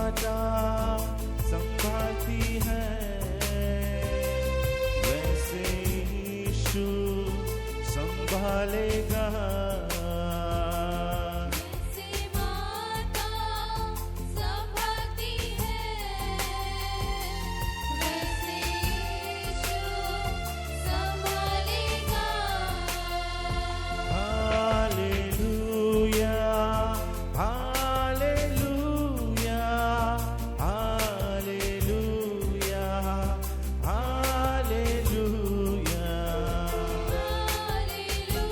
माता संभालती है, वैसे यीशु संभालेगा। जैसे माता संभालती है, वैसे यीशु संभालेगा। Hallelujah, hallelujah, hallelujah, hallelujah. Hallelujah,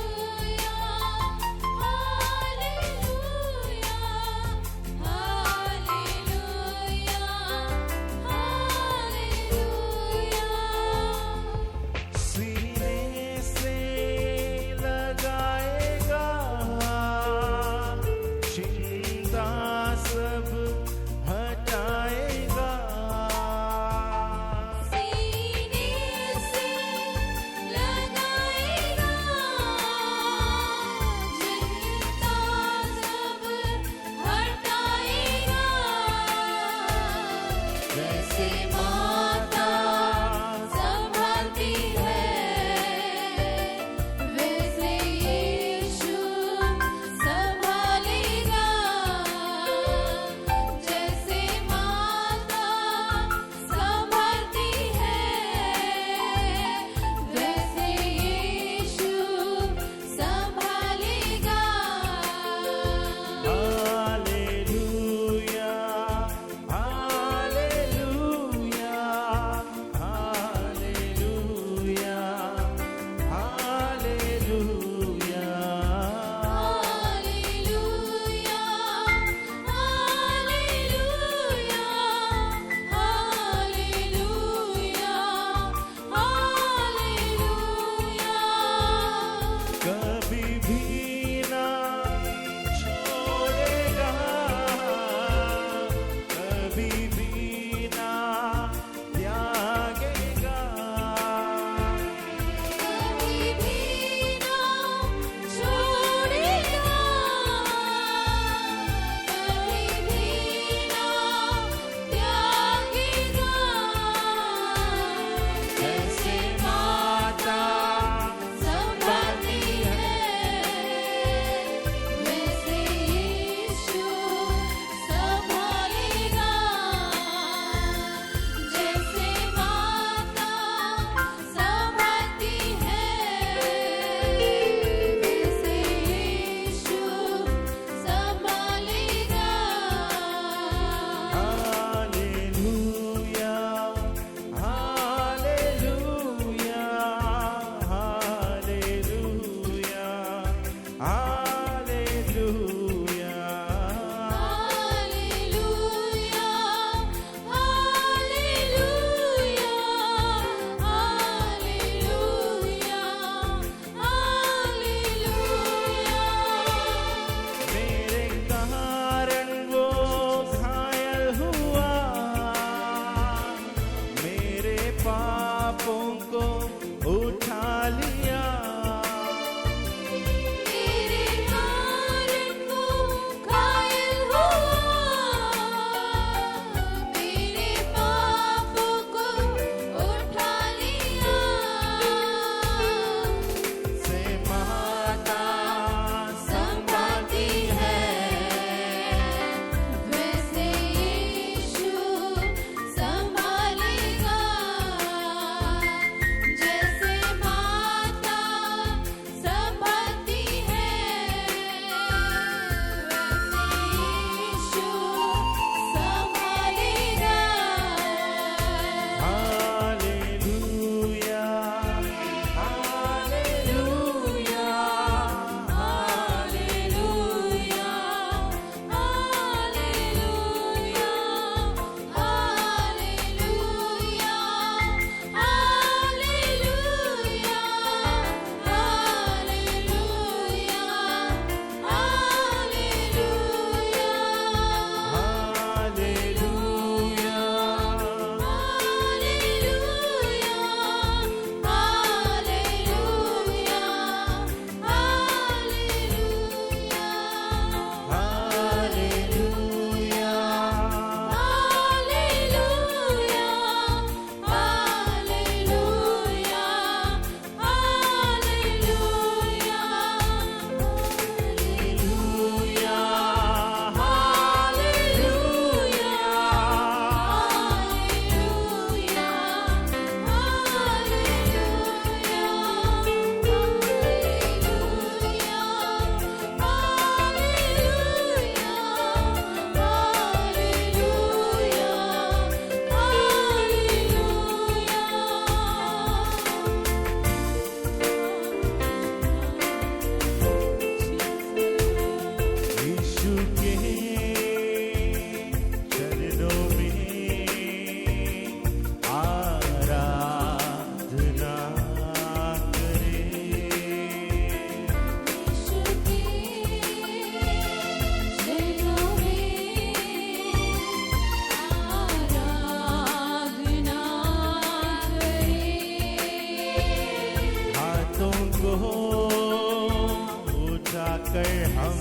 उठाकर हम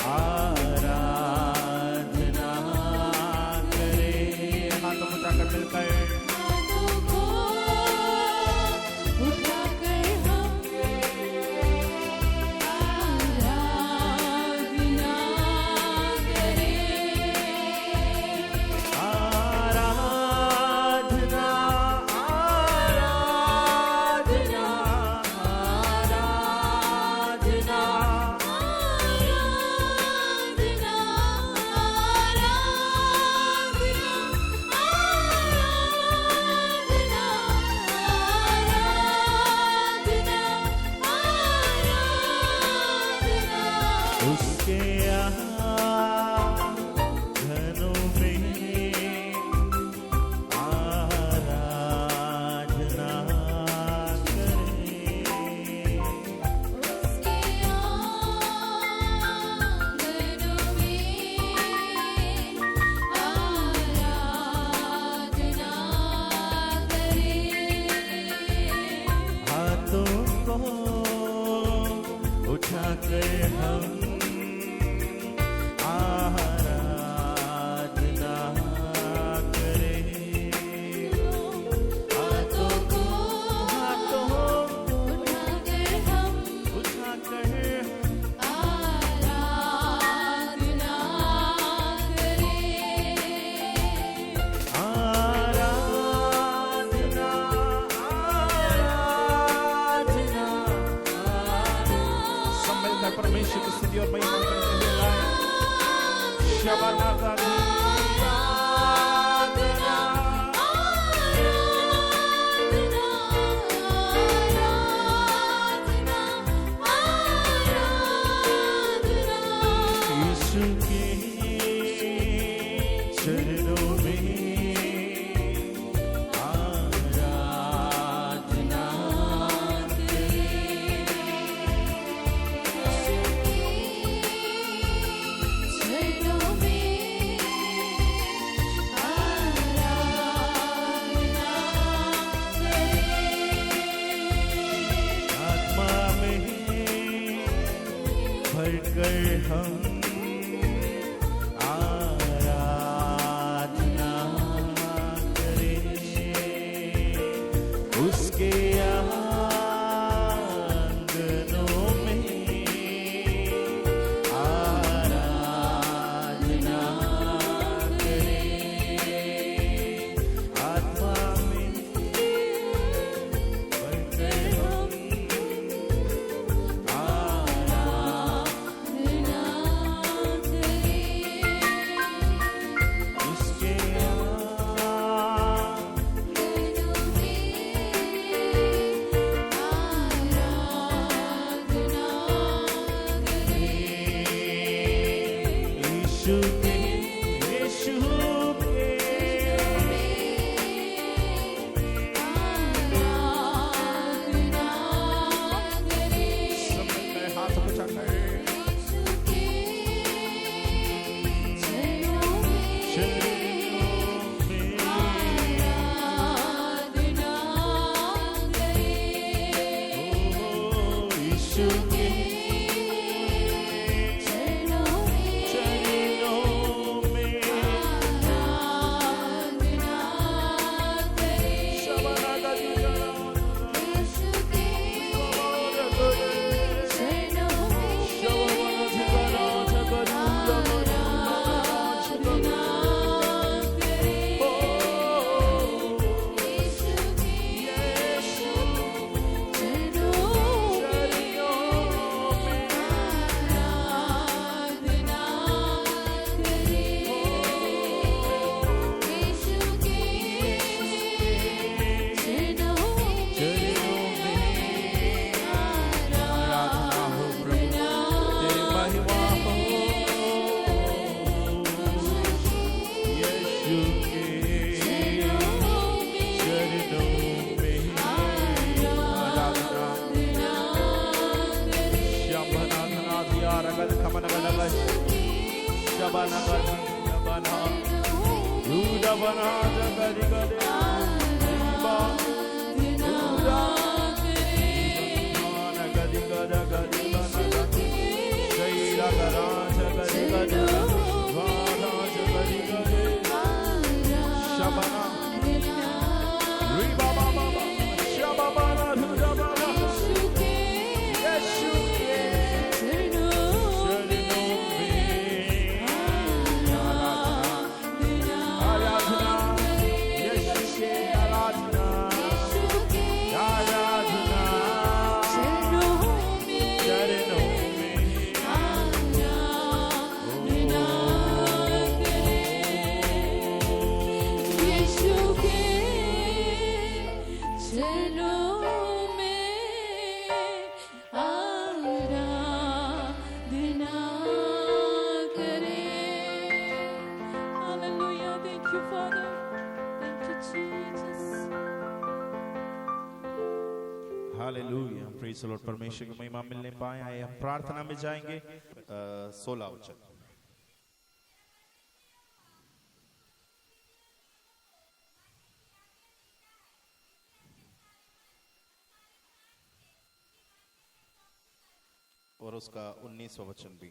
आराधना करें। हाथों को उठाकर मिलकर हाथों को उठाकर हम आराधना करें। आराधना आराधना आराधना उसके आंगनों में आराधना करें। हाथों को उठाकर हम आराधना करें। हाथों को उठाकर आराधना आराधना सब मिलकर परमेश्वर की स्तुति और महिमा करते हुए गाएं। शबाना का यीशु के चरणों में आराधना आत्मा में भरकर हम आराधना करें। उसके आंगनों में आराधना करें। आत्मा में भरकर हम उसके यीशु के सब मिलकर हाथ उठाकर यीशु के चरणों में शबाना का Gadi में आराधना करें। Hallelujah, thank you father, thank you Jesus. Hallelujah, praise the Lord. परमेश्वर की महिमा मिलने पाए आए हम प्रार्थना में जाएंगे। 16 वचन। और उसका 19वां वचन भी।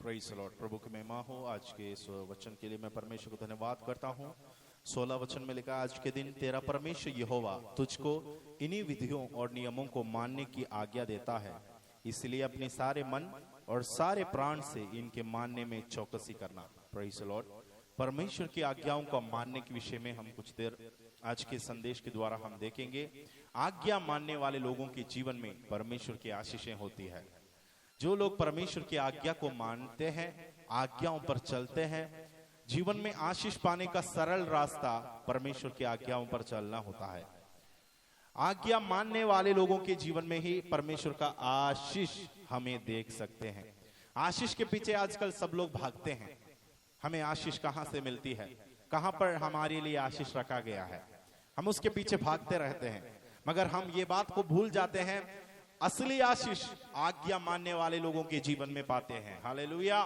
Praise the Lord. प्रभु की महिमा हो। आज के इस वचन के लिए मैं परमेश्वर को धन्यवाद करता हूँ। 16 वचन में लिखा, आज के दिन तेरा परमेश्वर यहोवा तुझको इन्हीं विधियों और नियमों को मानने की आज्ञा देता है, इसलिए अपने सारे मन और सारे प्राण से इनके मानने में चौकसी करना। Praise the Lord. परमेश्वर की आज्ञाओं को मानने के विषय में हम कुछ देर आज के संदेश के द्वारा हम देखेंगे। आज्ञा मानने वाले लोगों के जीवन में परमेश्वर की आशीषें होती है। जो लोग परमेश्वर की आज्ञा को मानते हैं, आज्ञाओं पर चलते हैं, जीवन में आशीष पाने का सरल रास्ता परमेश्वर की आज्ञाओं पर चलना होता है। आज्ञा मानने वाले लोगों के जीवन में ही परमेश्वर का आशीष हमें देख सकते हैं। आशीष के पीछे आजकल सब लोग भागते हैं। हमें आशीष कहां से मिलती है, कहां पर हमारे लिए आशीष रखा गया है, हम उसके पीछे भागते रहते हैं, मगर हम ये बात को भूल जाते हैं, असली आशीष आज्ञा मानने वाले लोगों के जीवन में पाते हैं। हालेलुया।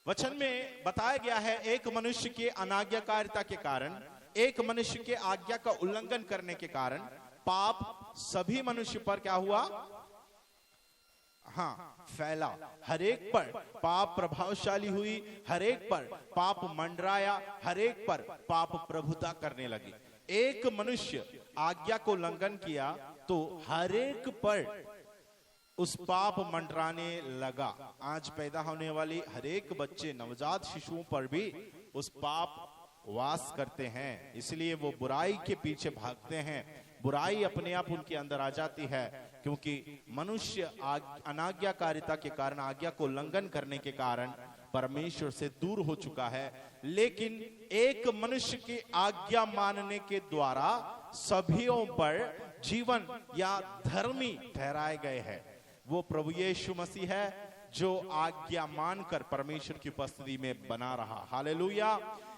वचन में बताया गया है, एक मनुष्य के अनाज्ञाकारिता के कारण, एक मनुष्य के आज्ञा का उल्लंघन करने के कारण पाप सभी मनुष्य पर क्या हुआ? हाँ, फैला। हर एक पर पाप प्रभावशाली हुई, हर एक पर पाप मंडराया, हर एक पर पाप प्रभुता करने लगी। एक मनुष्य आज्ञा को उल्लंघन किया तो हर एक पर उस पाप मंडराने लगा। आज पैदा होने वाली हर एक बच्चे, नवजात शिशुओं पर भी उस पाप वास करते हैं, इसलिए वो बुराई के पीछे भागते हैं। बुराई अपने आप उनके अंदर आ जाती है, क्योंकि मनुष्य अनाज्ञाकारिता के कारण, आज्ञा को उल्लंघन करने के कारण परमेश्वर से दूर हो चुका है। लेकिन एक मनुष्य की आज्ञा मानने के द्वारा सभीयों पर जीवन या धर्मी ठहराए गए हैं। वो प्रभु यीशु मसीह है, जो आज्ञा मानकर परमेश्वर की उपस्थिति में बना रहा। हालेलुया।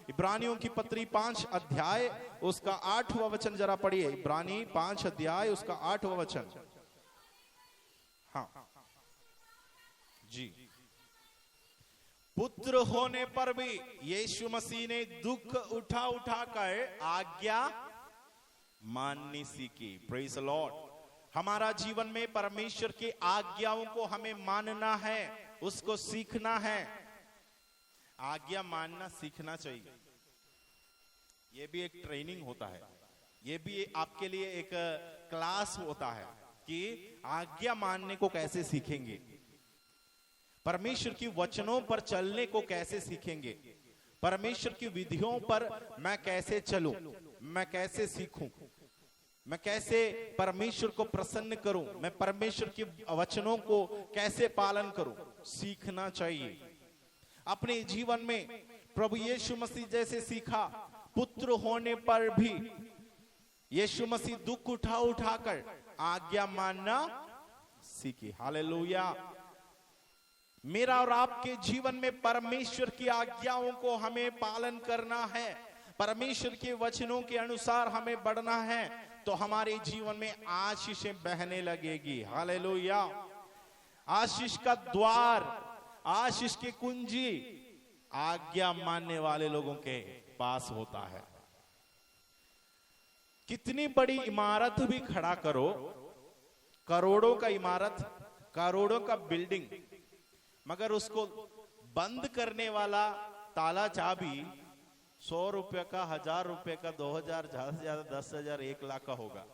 इब्रानियों की पत्री 5 अध्याय उसका 8वां वचन जरा पढ़िए। इब्रानी 5 अध्याय उसका 8वां वचन। हाँ जी। पुत्र होने पर भी यीशु मसीह ने दुख उठा कर आज्ञा माननी सीखी। Praise the Lord. हमारा जीवन में परमेश्वर की आज्ञाओं को हमें मानना है, उसको सीखना है। आज्ञा मानना सीखना चाहिए। यह भी एक ट्रेनिंग होता है, यह भी आपके लिए एक क्लास होता है कि आज्ञा मानने को कैसे सीखेंगे, परमेश्वर की वचनों पर चलने को कैसे सीखेंगे, परमेश्वर की विधियों पर मैं कैसे चलूं, मैं कैसे सीखूं, मैं कैसे परमेश्वर को प्रसन्न करूं, मैं परमेश्वर के वचनों को कैसे पालन करूं। सीखना चाहिए अपने जीवन में। प्रभु यीशु मसीह जैसे सीखा, पुत्र होने पर भी यीशु मसीह दुख उठाकर आज्ञा मानना सीखे। हालेलुया। मेरा और आपके जीवन में परमेश्वर की आज्ञाओं को हमें पालन करना है, परमेश्वर के वचनों के अनुसार हमें बढ़ना है, तो हमारे जीवन में आशीषें बहने लगेगी। हालेलुया। आशीष का द्वार, आशीष की कुंजी आज्ञा मानने वाले लोगों के पास होता है। कितनी बड़ी इमारत भी खड़ा करो, करोड़ों का इमारत, करोड़ों का बिल्डिंग, मगर उसको बंद करने वाला ताला चाबी 100 रुपए का, 1000 रुपए का, 2000, ज्यादा से ज्यादा 10,000, 1 लाख का होगा।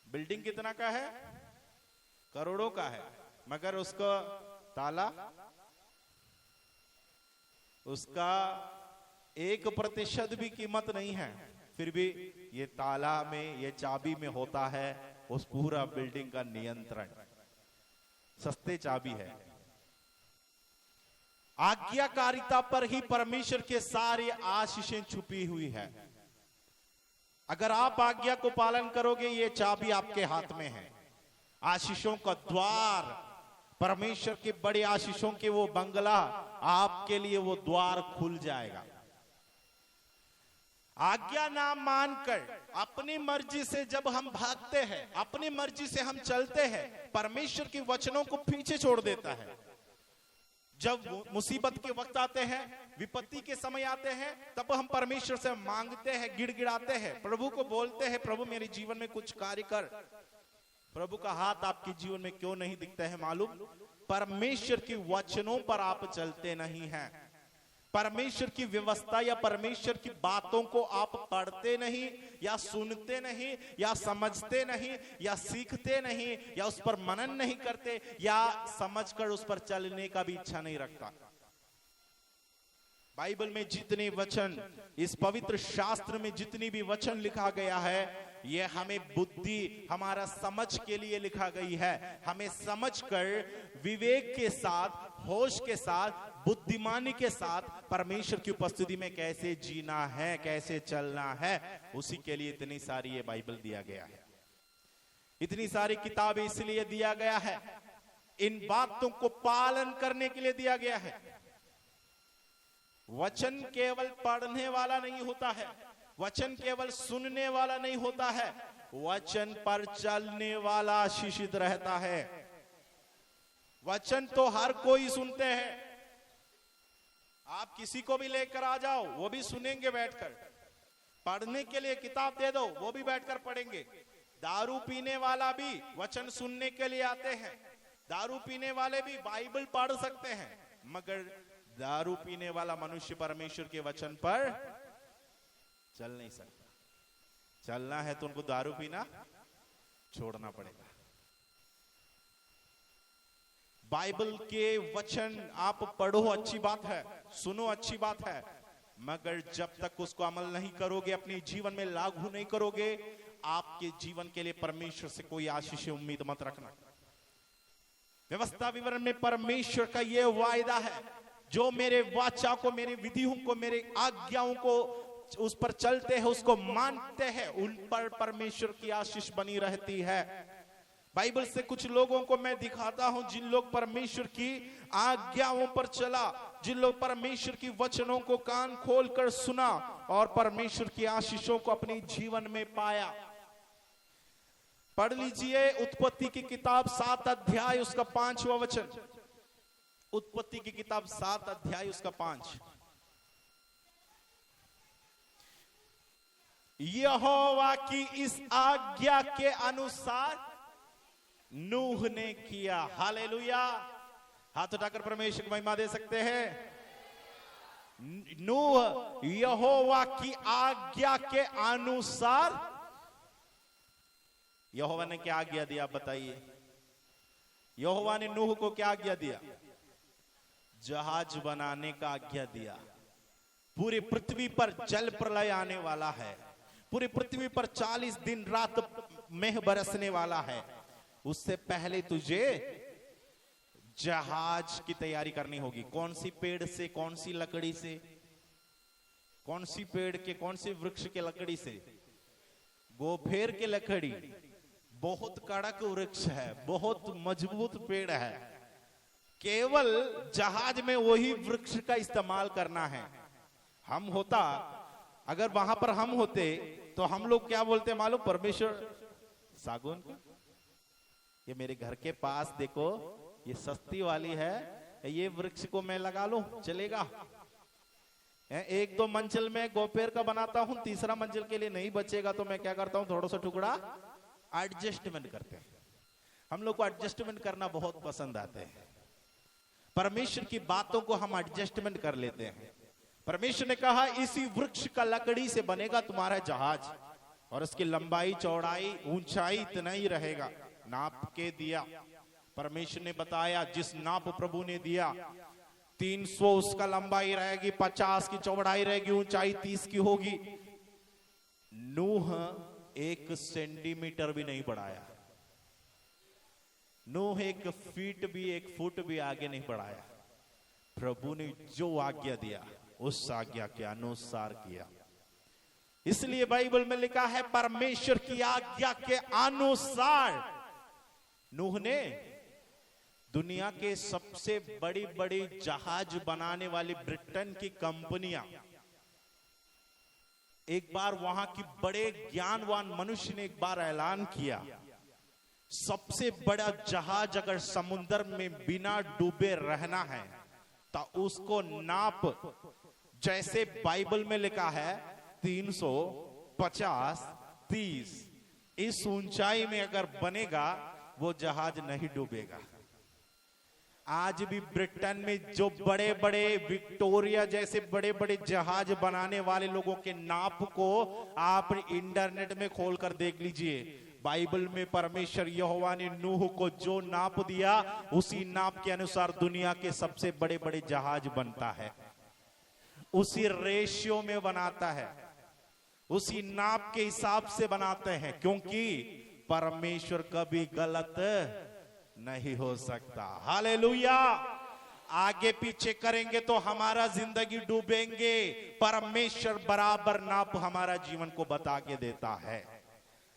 बिल्डिंग कितना का है? करोड़ों का है, मगर उसका ताला, उसका 1% भी कीमत नहीं है। फिर भी ये ताला में, ये चाबी में होता है उस पूरा बिल्डिंग का नियंत्रण। सस्ते चाबी है। आज्ञाकारिता पर ही परमेश्वर के सारी आशीषें छुपी हुई है। अगर आप आज्ञा को पालन करोगे, ये चाबी आपके हाथ में है। आशीषों का द्वार, परमेश्वर की बड़ी आशीषों के वो बंगला, आपके लिए वो द्वार खुल जाएगा। आज्ञा ना मानकर अपनी मर्जी से जब हम भागते हैं, अपनी मर्जी से हम चलते हैं, परमेश्वर के वचनों को पीछे छोड़ देता है। जब मुसीबत के वक्त आते हैं, विपत्ति के समय आते हैं, तब हम परमेश्वर से मांगते हैं, गिड़गिड़ाते हैं, प्रभु को बोलते हैं, प्रभु मेरे जीवन में कुछ कार्य कर। प्रभु का हाथ आपके जीवन में क्यों नहीं दिखता है मालूम? परमेश्वर के वचनों पर आप चलते नहीं हैं। परमेश्वर की व्यवस्था या परमेश्वर की बातों को आप पढ़ते नहीं, या सुनते नहीं, या समझते नहीं, या सीखते नहीं, या उस पर मनन नहीं करते, या समझकर उस पर चलने का भी इच्छा नहीं रखता। बाइबल में जितने वचन, इस पवित्र शास्त्र में जितनी भी वचन लिखा गया है, ये हमें बुद्धि, हमारा समझ के लिए लिखा गई है। हमें समझकर विवेक के साथ, होश के साथ, बुद्धिमानी के साथ परमेश्वर की उपस्थिति में कैसे जीना है, कैसे चलना है, उसी के लिए इतनी सारी ये बाइबल दिया गया है। इतनी सारी किताबें इसलिए दिया गया है, इन बातों को पालन करने के लिए दिया गया है। वचन केवल पढ़ने वाला नहीं होता है, वचन केवल सुनने वाला नहीं होता है, वचन पर चलने वाला आशीषित रहता है। वचन तो हर कोई सुनते हैं। आप किसी को भी लेकर आ जाओ, वो भी सुनेंगे बैठकर। पढ़ने के लिए किताब दे दो, वो भी बैठकर पढ़ेंगे। दारू पीने वाला भी वचन सुनने के लिए आते हैं। दारू पीने वाले भी बाइबल पढ़ सकते हैं, मगर दारू पीने वाला मनुष्य परमेश्वर के वचन पर चल नहीं सकता। चलना है तो उनको दारू पीना छोड़ना पड़ेगा। बाइबल के वचन आप पढ़ो, अच्छी बात है, सुनो, अच्छी बात है, मगर जब तक उसको अमल नहीं करोगे, अपने जीवन में लागू नहीं करोगे, आपके जीवन के लिए परमेश्वर से कोई आशीष उम्मीद मत रखना। व्यवस्था विवरण में परमेश्वर का यह वायदा है, जो मेरे वाचा को, मेरे विधियों को, मेरे आज्ञाओं को उस पर चलते हैं, उसको मानते हैं, उन पर परमेश्वर की आशीष बनी रहती है। बाइबल से कुछ लोगों को मैं दिखाता हूं, जिन लोग परमेश्वर की आज्ञाओं पर चला, जिन लोग परमेश्वर की वचनों को कान खोलकर सुना और परमेश्वर की आशीषों को अपने जीवन में पाया। पढ़ लीजिए उत्पत्ति की किताब 7 अध्याय उसका 5वां वचन। उत्पत्ति की किताब 7 अध्याय उसका 5। यहोवा की इस आज्ञा के अनुसार नूह ने किया। हालेलुया। हाथ उठाकर परमेश्वर को महिमा दे सकते हैं। नूह यहोवा की आज्ञा के अनुसार, यहोवा ने क्या आज्ञा दिया बताइए? यहोवा ने नूह को क्या आज्ञा दिया? जहाज बनाने का आज्ञा दिया। पूरी पृथ्वी पर जल प्रलय आने वाला है, पूरी पृथ्वी पर 40 दिन रात मेघ बरसने वाला है, उससे पहले तुझे जहाज की तैयारी करनी होगी। कौन सी पेड़ से, कौन सी लकड़ी से, कौन सी पेड़ के, कौन सी वृक्ष के लकड़ी से? गोफेर के लकड़ी। बहुत कड़क वृक्ष है, बहुत मजबूत पेड़ है। केवल जहाज में वही वृक्ष का इस्तेमाल करना है। हम होता, अगर वहां पर हम होते तो हम लोग क्या बोलते मालूम? परमेश्वर, सागौन का ये मेरे घर के पास देखो, ये सस्ती वाली है, ये वृक्ष को मैं लगा लूं, चलेगा? 1-2 मंजिल में गोपेर का बनाता हूं, तीसरा मंजिल के लिए नहीं बचेगा तो मैं क्या करता हूं, थोड़ा सा टुकड़ा एडजस्टमेंट करते हैं। हम लोग को एडजस्टमेंट करना बहुत पसंद आते हैं। परमेश्वर की बातों को हम एडजस्टमेंट कर लेते हैं। परमेश्वर ने कहा इसी वृक्ष का लकड़ी से बनेगा तुम्हारा जहाज, और उसकी लंबाई, चौड़ाई, ऊंचाई इतना ही रहेगा। नाप के दिया। परमेश्वर ने बताया जिस नाप प्रभु ने दिया, 300 उसका लंबाई रहेगी, 50 की चौड़ाई रहेगी, ऊंचाई 30 की होगी। नूह 1 सेंटीमीटर भी नहीं बढ़ाया। नूह एक फीट भी, एक फुट भी आगे नहीं बढ़ाया। प्रभु ने जो आज्ञा दिया उस आज्ञा के अनुसार किया। इसलिए बाइबल में लिखा है परमेश्वर की आज्ञा के अनुसार नूह ने दुनिया के सबसे बड़ी बड़ी जहाज बनाने वाली ब्रिटेन की कंपनियां, एक बार वहां की बड़े ज्ञानवान मनुष्य ने एक बार ऐलान किया, सबसे बड़ा जहाज अगर समुद्र में बिना डूबे रहना है तो उसको नाप, जैसे बाइबल में लिखा है 350, 30, इस ऊंचाई में अगर बनेगा वो जहाज नहीं डूबेगा। आज भी ब्रिटेन में जो बड़े बड़े विक्टोरिया जैसे बड़े बड़े जहाज बनाने वाले लोगों के नाप को आप इंटरनेट में खोलकर देख लीजिए। बाइबल में परमेश्वर यहोवा ने नूह को जो नाप दिया उसी नाप के अनुसार दुनिया के सबसे बड़े बड़े जहाज बनता है, उसी रेशियो में बनाता है, उसी नाप के हिसाब से बनाते हैं, क्योंकि परमेश्वर कभी गलत नहीं हो सकता। हालेलुया। आगे पीछे करेंगे तो हमारा जिंदगी डूबेंगे, परमेश्वर बराबर नाप हमारा जीवन को बता के देता है।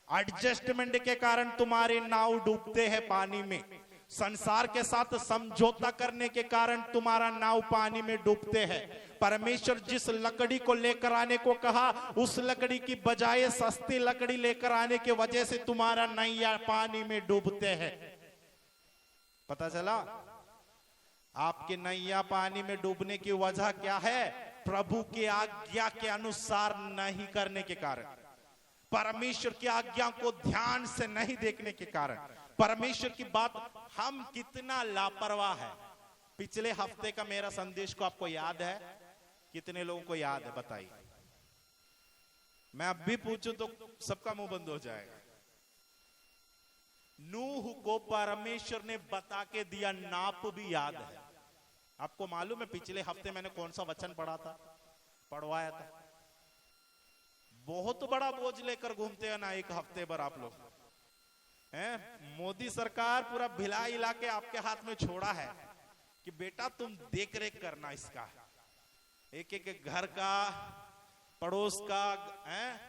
एडजस्टमेंट के कारण तुम्हारे नाव डूबते हैं पानी में, संसार के साथ समझौता करने के कारण तुम्हारा नाव पानी में डूबते हैं। परमेश्वर जिस लकड़ी को लेकर आने को कहा उस लकड़ी की बजाय सस्ती लकड़ी लेकर आने की वजह से तुम्हारा नैया पानी में डूबते हैं। पता चला? आपके नैया पानी में डूबने की वजह क्या है? प्रभु की आज्ञा के अनुसार नहीं करने के कारण, परमेश्वर की आज्ञा को ध्यान से नहीं देखने के कारण, परमेश्वर की बात हम कितना लापरवाह है। पिछले हफ्ते का मेरा संदेश को आपको याद है? कितने लोगों को याद है बताइए? मैं अब भी पूछूं तो सबका मुंह बंद हो जाएगा। नूह को परमेश्वर ने बता के दिया, नाप भी याद है। आपको मालूम है पिछले हफ्ते मैंने कौन सा वचन पढ़वाया था? बहुत बड़ा बोझ लेकर घूमते हैं ना एक हफ्ते भर आप लोग हैं। मोदी सरकार पूरा भिला इला के आपके हाथ में छोड़ा है कि बेटा तुम देख रेख करना इसका, एक एक घर का, पड़ोस का, हैं?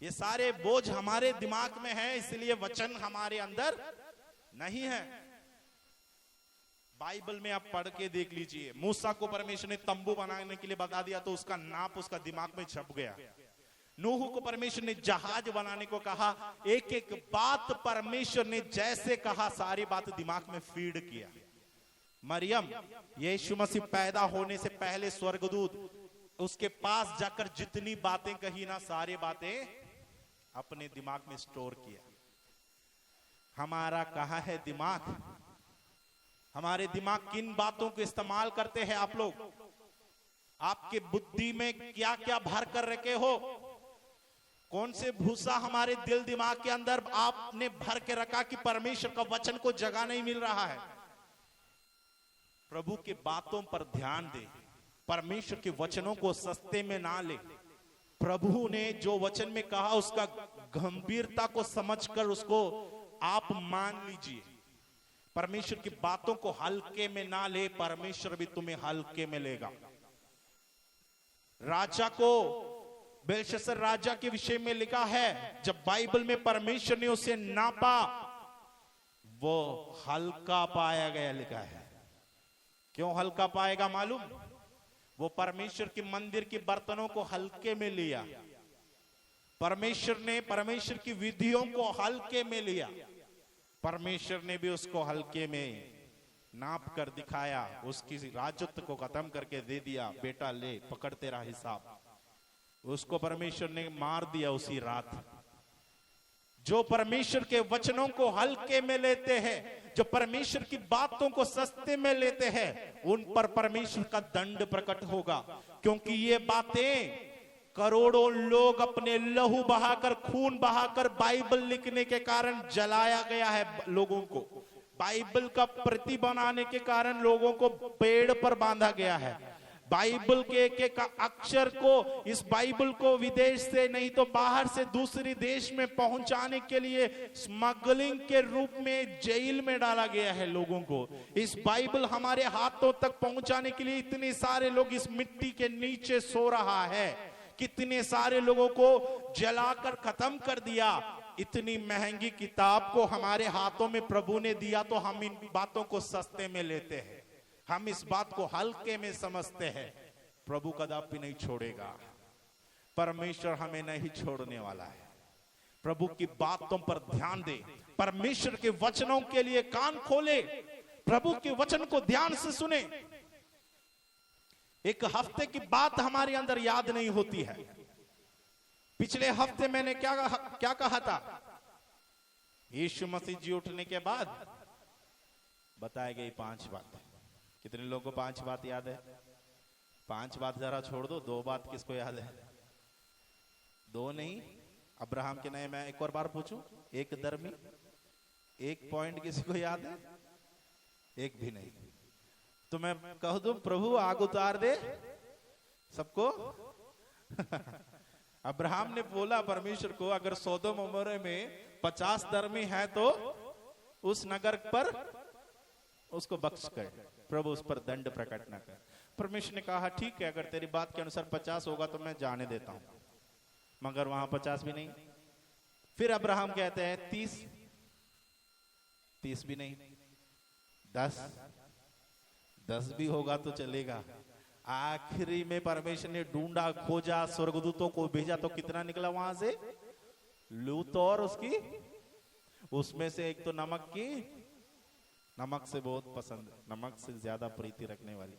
ये सारे बोझ हमारे दिमाग में है, इसलिए वचन हमारे अंदर नहीं है। बाइबल में आप पढ़ के देख लीजिए, मूसा को परमेश्वर ने तंबू बनाने के लिए बता दिया तो उसका नाप उसका दिमाग में छप गया। नूह को परमेश्वर ने जहाज बनाने को कहा, एक एक बात परमेश्वर ने जैसे कहा सारी बात दिमाग में फीड किया। मरियम, यीशु मसीह पैदा होने से पहले स्वर्गदूत उसके पास जाकर जितनी बातें कही ना, सारी बातें अपने दिमाग में स्टोर किया। हमारा कहाँ है दिमाग? हमारे दिमाग किन बातों को इस्तेमाल करते हैं आप लोग? आपके बुद्धि में क्या क्या भर कर रखे हो? कौन से भूसा हमारे दिल दिमाग के अंदर आपने भर के रखा कि परमेश्वर का वचन को जगह नहीं मिल रहा है? प्रभु की बातों पर ध्यान दे, परमेश्वर के वचनों को सस्ते में ना ले। प्रभु ने जो वचन में कहा उसका गंभीरता को समझकर उसको आप मान लीजिए। परमेश्वर की बातों को हल्के में ना ले, परमेश्वर भी तुम्हें हल्के में लेगा। राजा को, बेलशस्सर राजा के विषय में लिखा है, जब बाइबल में परमेश्वर ने उसे नापा वो हल्का पाया गया, लिखा है। क्यों हल्का पाएगा मालूम? वो परमेश्वर के मंदिर के बर्तनों को हल्के में लिया, परमेश्वर ने परमेश्वर की विधियों को हल्के में लिया, परमेश्वर ने भी उसको हल्के में नाप कर दिखाया, उसकी राजत्व को खत्म करके दे दिया, बेटा ले पकड़ तेरा हिसाब। उसको परमेश्वर ने मार दिया उसी रात। जो परमेश्वर के वचनों को हल्के में लेते हैं, जो परमेश्वर की बातों को सस्ते में लेते हैं, उन पर परमेश्वर का दंड प्रकट होगा। क्योंकि ये बातें करोड़ों लोग अपने लहू बहाकर, खून बहाकर बाइबल लिखने के कारण जलाया गया है। लोगों को बाइबल का प्रति बनाने के कारण लोगों को पेड़ पर बांधा गया है। बाइबल के एक एक अक्षर को, इस बाइबल को विदेश से नहीं तो बाहर से दूसरे देश में पहुंचाने के लिए स्मगलिंग के रूप में जेल में डाला गया है लोगों को। इस बाइबल हमारे हाथों तक पहुंचाने के लिए इतने सारे लोग इस मिट्टी के नीचे सो रहा है, कितने सारे लोगों को जलाकर खत्म कर दिया। इतनी महंगी किताब को हमारे हाथों में प्रभु ने दिया तो हम इन बातों को सस्ते में लेते हैं, हम इस बात को हल्के में समझते हैं। प्रभु कदापि नहीं छोड़ेगा, परमेश्वर हमें नहीं छोड़ने वाला है। प्रभु की बातों पर ध्यान दे, परमेश्वर के वचनों के लिए कान खोले, प्रभु के वचन को ध्यान से सुने। एक हफ्ते की बात हमारे अंदर याद नहीं होती है। पिछले हफ्ते मैंने क्या कहा था? यीशु मसीह जी उठने के बाद बताई गई 5 बात। कितने लोगों को 5 बात याद है? 5 बात जरा छोड़ दो, 2 बात किसको याद है? 2 नहीं, अब्राहम के नए मैं एक और बार पूछूं, एक धर्मी, 1 पॉइंट किसी को याद है? एक भी नहीं। तो मैं कह दूं प्रभु आग उतार दे सबको। अब्राहम ने बोला परमेश्वर को, अगर सोदोम उमोरे में 50 धर्मी है तो उस नगर पर उसको बख्श कर, प्रभु उस पर दंड प्रकट न कर। परमेश्वर ने कहा ठीक है, अगर तेरी बात के अनुसार 50 होगा तो मैं जाने देता हूं, मगर वहां 50 भी नहीं। फिर अब्राहम कहते हैं 30 भी नहीं, 10 भी होगा तो चलेगा। आखिरी में परमेश्वर ने ढूंढा, खोजा, स्वर्गदूतों को भेजा तो कितना निकला वहां से? लूत और उसकी, उसमें से एक तो नमक से बहुत पसंद, नमक से ज्यादा प्रीति रखने वाली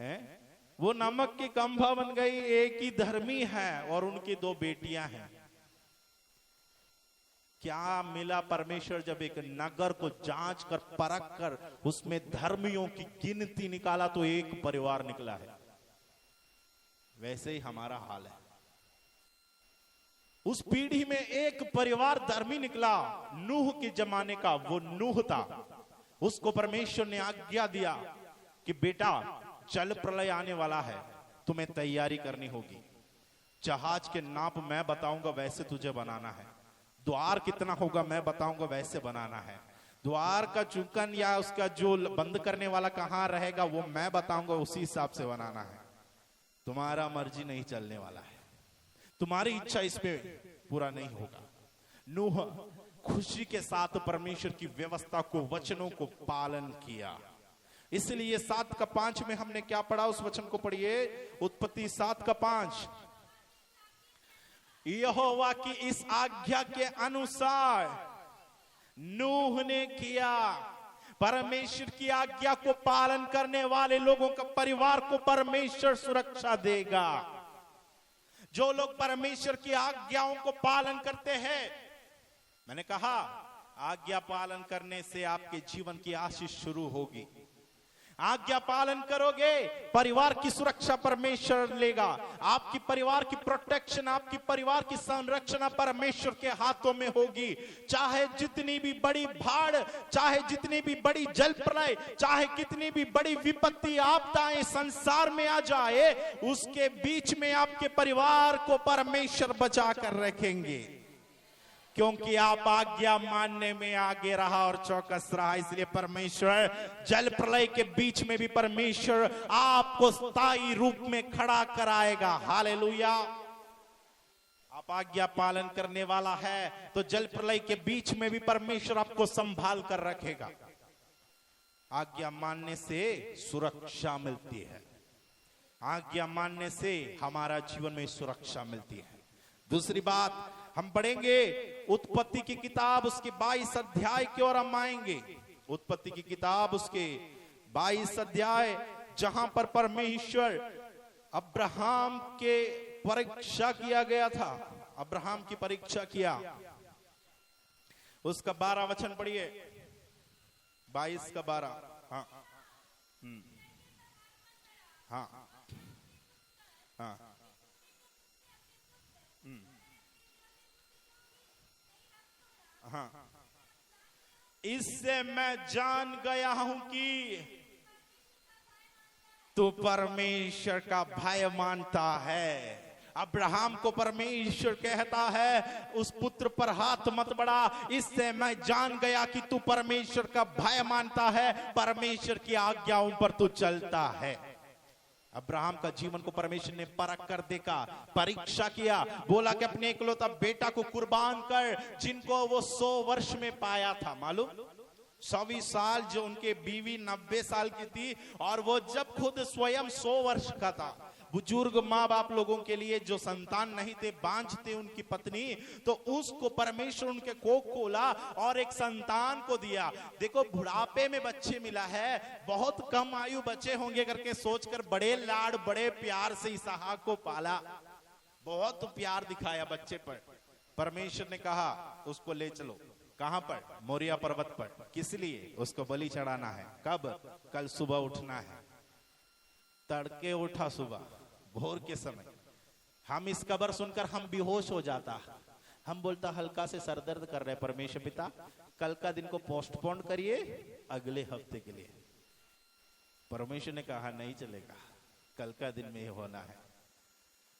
है, वो नमक की कंभा बन गई। एक ही धर्मी है और उनकी 2 बेटियां हैं। क्या मिला? परमेश्वर जब एक नगर को जांच कर परख कर उसमें धर्मियों की गिनती निकाला तो एक परिवार निकला है। वैसे ही हमारा हाल है। उस पीढ़ी में एक परिवार धर्मी निकला, नूह के जमाने का वो नूह था। उसको परमेश्वर ने आज्ञा दिया कि बेटा जल प्रलय आने वाला है, तुम्हें तैयारी करनी होगी। जहाज के नाप मैं बताऊंगा वैसे तुझे बनाना है, द्वार कितना होगा मैं बताऊंगा वैसे बनाना है, द्वार का चुकन या उसका जो बंद करने वाला कहां रहेगा वो मैं बताऊंगा, उसी हिसाब से बनाना है। तुम्हारा मर्जी नहीं चलने वाला है, तुम्हारी इच्छा इसमें पूरा नहीं होगा। नूह खुशी के साथ परमेश्वर की व्यवस्था को, वचनों को पालन किया। इसलिए 7:5 में हमने क्या पढ़ा? उस वचन को पढ़िए, उत्पत्ति 7:5। यहोवा की इस आज्ञा के अनुसार नूह ने किया। परमेश्वर की आज्ञा को पालन करने वाले लोगों का परिवार को परमेश्वर सुरक्षा देगा। जो लोग परमेश्वर की आज्ञाओं को पालन करते हैं, मैंने कहा आज्ञा पालन करने से आपके जीवन की आशीष शुरू होगी। आज्ञा पालन करोगे, परिवार की सुरक्षा परमेश्वर लेगा। आपकी परिवार की प्रोटेक्शन, आपकी परिवार की संरक्षण परमेश्वर के हाथों में होगी। चाहे जितनी भी बड़ी बाढ़, चाहे जितनी भी बड़ी जल प्रलय, चाहे कितनी भी बड़ी विपत्ति आपदाएं संसार में आ जाए, उसके बीच में आपके परिवार को परमेश्वर बचा कर रखेंगे, क्योंकि आप आज्ञा मानने में आगे रहा और चौकस रहा। इसलिए परमेश्वर जल प्रलय के बीच में भी परमेश्वर आपको स्थायी रूप में खड़ा कराएगा। हालेलुया। आप आज्ञा पालन करने वाला है तो जल प्रलय के बीच में भी परमेश्वर आपको संभाल कर रखेगा। आज्ञा मानने से सुरक्षा मिलती है, आज्ञा मानने से हमारा जीवन में सुरक्षा मिलती है। दूसरी बात हम पढ़ेंगे, उत्पत्ति की किताब उसके 22 अध्याय की ओर हम आएंगे। उत्पत्ति की किताब उसके 22 अध्याय, जहां पर परमेश्वर अब्राहम के परीक्षा किया गया था, अब्राहम की परीक्षा किया। उसका 12 वचन पढ़िए, 22 का 12। हाँ हाँ हाँ, हाँ। इससे मैं जान गया हूं कि तू परमेश्वर का भय मानता है। अब्राहम को परमेश्वर कहता है उस पुत्र पर हाथ मत बढ़ा, इससे मैं जान गया कि तू परमेश्वर का भय मानता है, परमेश्वर की आज्ञाओं पर तू चलता है। अब्राहम का जीवन को परमेश्वर ने परख कर देखा, परीक्षा किया, बोला कि अपने इकलौता बेटा को कुर्बान कर, जिनको वो 100 वर्ष में पाया था। मालूम 100 साल जो उनके बीवी 90 साल की थी, और वो जब खुद स्वयं 100 वर्ष का था। बुजुर्ग माँ बाप लोगों के लिए जो संतान नहीं थे, बांझ थे उनकी पत्नी, तो उसको परमेश्वर उनके कोख खोला और एक संतान को दिया। देखो बुढ़ापे में बच्चे मिला है, बहुत कम आयु बच्चे होंगे करके सोचकर बड़े लाड बड़े प्यार से इसहाक को पाला, बहुत प्यार दिखाया बच्चे पर। परमेश्वर ने कहा उसको ले चलो, कहां पर? मोरिया पर्वत पर। किस लिए? उसको बलि चढ़ाना है। कब? कल सुबह उठना है। तड़के उठा सुबह भोर के समय। हम इस खबर सुनकर हम बेहोश हो जाता, हम बोलता हल्का से सर दर्द कर रहे, परमेश्वर पिता कल का दिन को पोस्टपोन करिए अगले हफ्ते के लिए। परमेश्वर ने कहा नहीं चलेगा, कल का दिन में ही होना है।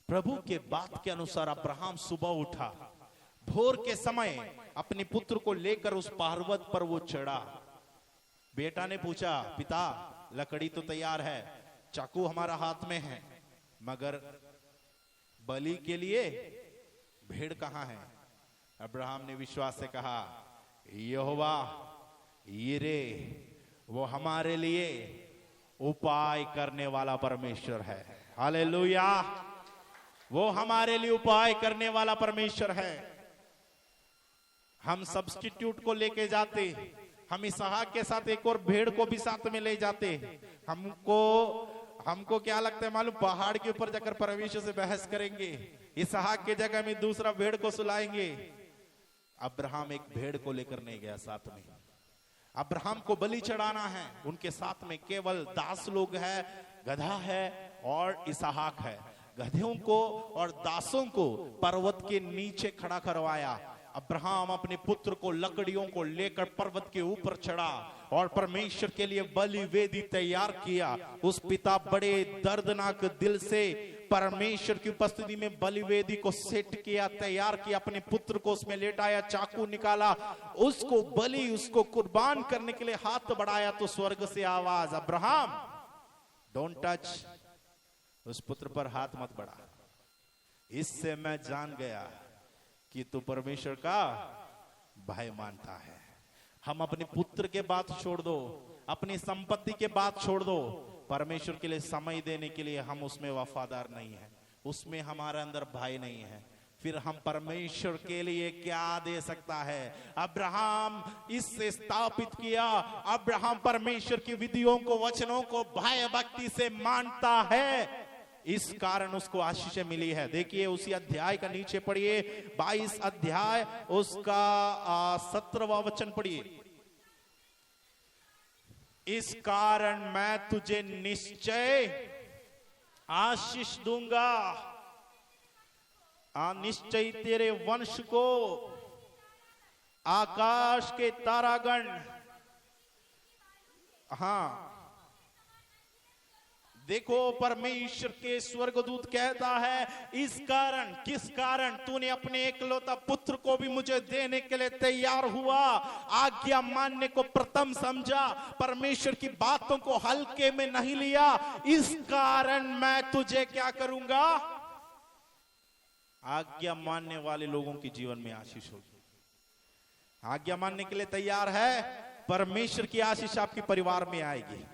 प्रभु के बात के अनुसार अब्राहम सुबह उठा, भोर के समय अपने पुत्र को लेकर उस पर्वत पर वो चढ़ा। बेटा ने पूछा पिता लकड़ी तो तैयार है, चाकू हमारा हाथ में है, मगर बलि के लिए भेड़ कहां है? अब्राहम ने विश्वास से कहा यहोवा यिरे, वो हमारे लिए उपाय करने वाला परमेश्वर है। हालेलुया, वो हमारे लिए उपाय करने वाला परमेश्वर है। हम सब्स्टिट्यूट को लेके जाते, हम इसहाक के साथ एक और भेड़ को भी साथ में ले जाते। हमको क्या लगता है मालूम? पहाड़ के ऊपर जाकर परमेश्वर से बहस करेंगे, इसहाक की जगह में दूसरा भेड़ को सुलाएंगे। अब्राहम एक भेड़ को लेकर नहीं गया साथ में। अब्राहम को बलि चढ़ाना है, उनके साथ में केवल दास लोग हैं, गधा है और इसहाक है। गधों को और दासों को पर्वत के नीचे खड़ा करवाया। अब्राहम अपने पुत्र को लकड़ियों को लेकर पर्वत के ऊपर चढ़ा और परमेश्वर के लिए बलि वेदी तैयार किया। उस पिता बड़े दर्दनाक दिल से परमेश्वर की उपस्थिति में बलि वेदी को सेट किया, तैयार किया, अपने पुत्र को उसमें लेटाया, चाकू निकाला, उसको बलि उसको कुर्बान करने के लिए हाथ बढ़ाया तो स्वर्ग से आवाज अब्राहम डोंट टच, उस पुत्र पर हाथ मत बढ़ा। इससे मैं जान गया कि तू परमेश्वर का भय मानता है। हम अपने पुत्र के बात छोड़ दो, अपनी संपत्ति के बात छोड़ दो, परमेश्वर के लिए समय देने के लिए हम उसमें वफादार नहीं है, उसमें हमारे अंदर भय नहीं है, फिर हम परमेश्वर के लिए क्या दे सकता है? अब्राहम इससे स्थापित किया, अब्राहम परमेश्वर की विधियों को, वचनों को भय भक्ति से मानता है, इस कारण उसको आशीष मिली है। देखिए उसी अध्याय का नीचे पढ़िए, 22 अध्याय उसका 17वां वचन पढ़िए। इस कारण मैं तुझे निश्चय आशीष दूंगा, निश्चय तेरे वंश को आकाश के तारागण, हाँ देखो परमेश्वर के स्वर्गदूत कहता है इस कारण, किस कारण तूने अपने एकलौता पुत्र को भी मुझे देने के लिए तैयार हुआ, आज्ञा मानने को प्रथम समझा, परमेश्वर की बातों को हल्के में नहीं लिया, इस कारण मैं तुझे क्या करूंगा? आज्ञा मानने वाले लोगों के जीवन में आशीष होगी। आज्ञा मानने के लिए तैयार है, परमेश्वर की आशीष आपके परिवार में आएगी।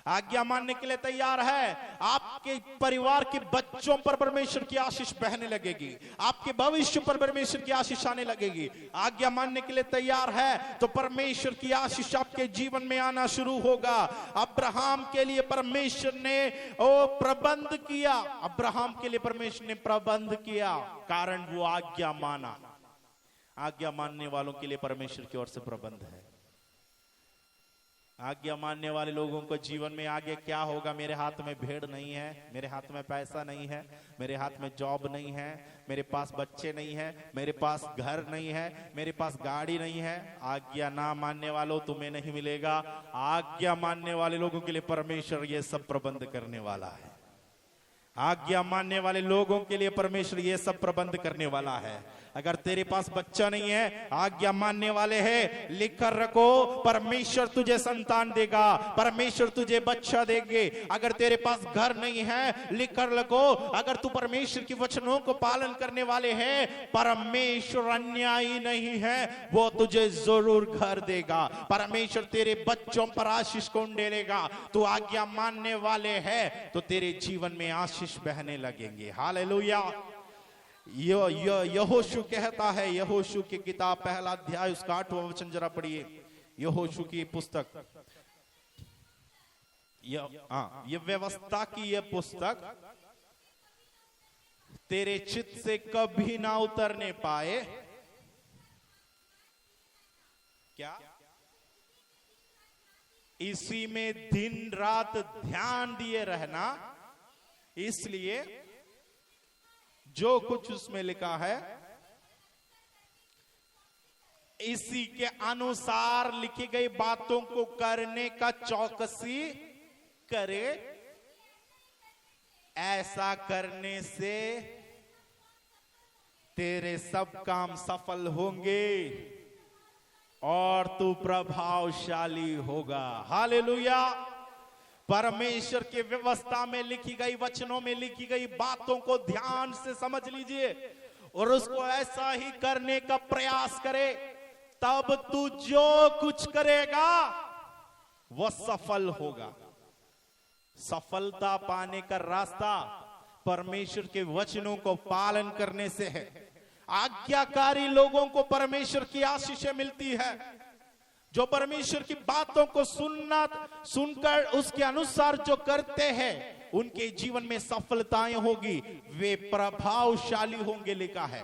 आज्ञा मानने के लिए तैयार है, आपके परिवार के बच्चों पर परमेश्वर की आशीष बहने लगेगी, आपके भविष्य पर परमेश्वर की आशीष आने लगेगी। आज्ञा मानने के लिए तैयार है तो परमेश्वर की आशीष आपके जीवन में आना शुरू होगा। अब्राहम के लिए परमेश्वर ने प्रबंध किया, अब्राहम के लिए परमेश्वर ने प्रबंध किया, कारण वो आज्ञा माना। आज्ञा मानने वालों के लिए परमेश्वर की ओर से प्रबंध है। आज्ञा मानने वाले लोगों को जीवन में आगे क्या होगा? मेरे हाथ में भेड़ नहीं है, मेरे हाथ में पैसा नहीं है, मेरे हाथ में जॉब नहीं है, मेरे पास बच्चे नहीं है, मेरे पास घर नहीं है, मेरे पास गाड़ी नहीं है। आज्ञा ना मानने वालों तुम्हें नहीं मिलेगा। आज्ञा मानने वाले लोगों के लिए परमेश्वर ये सब प्रबंध करने वाला है। आज्ञा मानने वाले लोगों के लिए परमेश्वर ये सब प्रबंध करने वाला है। अगर तेरे पास बच्चा नहीं है, आज्ञा मानने वाले हैं, लिख कर रखो, परमेश्वर तुझे संतान देगा, परमेश्वर तुझे बच्चा देंगे। अगर तेरे पास घर नहीं है, लिख कर रखो, अगर तू परमेश्वर की वचनों को पालन करने वाले हैं, परमेश्वर अन्यायी नहीं है, वो तुझे जरूर घर देगा। परमेश्वर तेरे बच्चों पर आशीष को उंडेलेगा। तू आज्ञा मानने वाले है तो तेरे जीवन में आशीष बहने लगेंगे। हालेलुया। यहोशू कहता है, यहोशू की किताब पहला अध्याय उसका 8वां वचन जरा पढ़िए। यहोशू की पुस्तक, ये व्यवस्था की ये पुस्तक तेरे चित्त से कभी ना उतरने पाए। क्या? इसी में दिन रात ध्यान दिए रहना, इसलिए जो कुछ उसमें लिखा है इसी के अनुसार लिखी गई बातों को करने का चौकसी करे। ऐसा करने से तेरे सब काम सफल होंगे और तू प्रभावशाली होगा। हालेलुया। परमेश्वर की व्यवस्था में लिखी गई, वचनों में लिखी गई बातों को ध्यान से समझ लीजिए और उसको ऐसा ही करने का प्रयास करे, तब तू जो कुछ करेगा वो सफल होगा। सफलता पाने का रास्ता परमेश्वर के वचनों को पालन करने से है। आज्ञाकारी लोगों को परमेश्वर की आशीषें मिलती है। जो परमेश्वर की बातों को सुनकर उसके अनुसार जो करते हैं, उनके जीवन में सफलताएं होगी, वे प्रभावशाली होंगे लिखा है।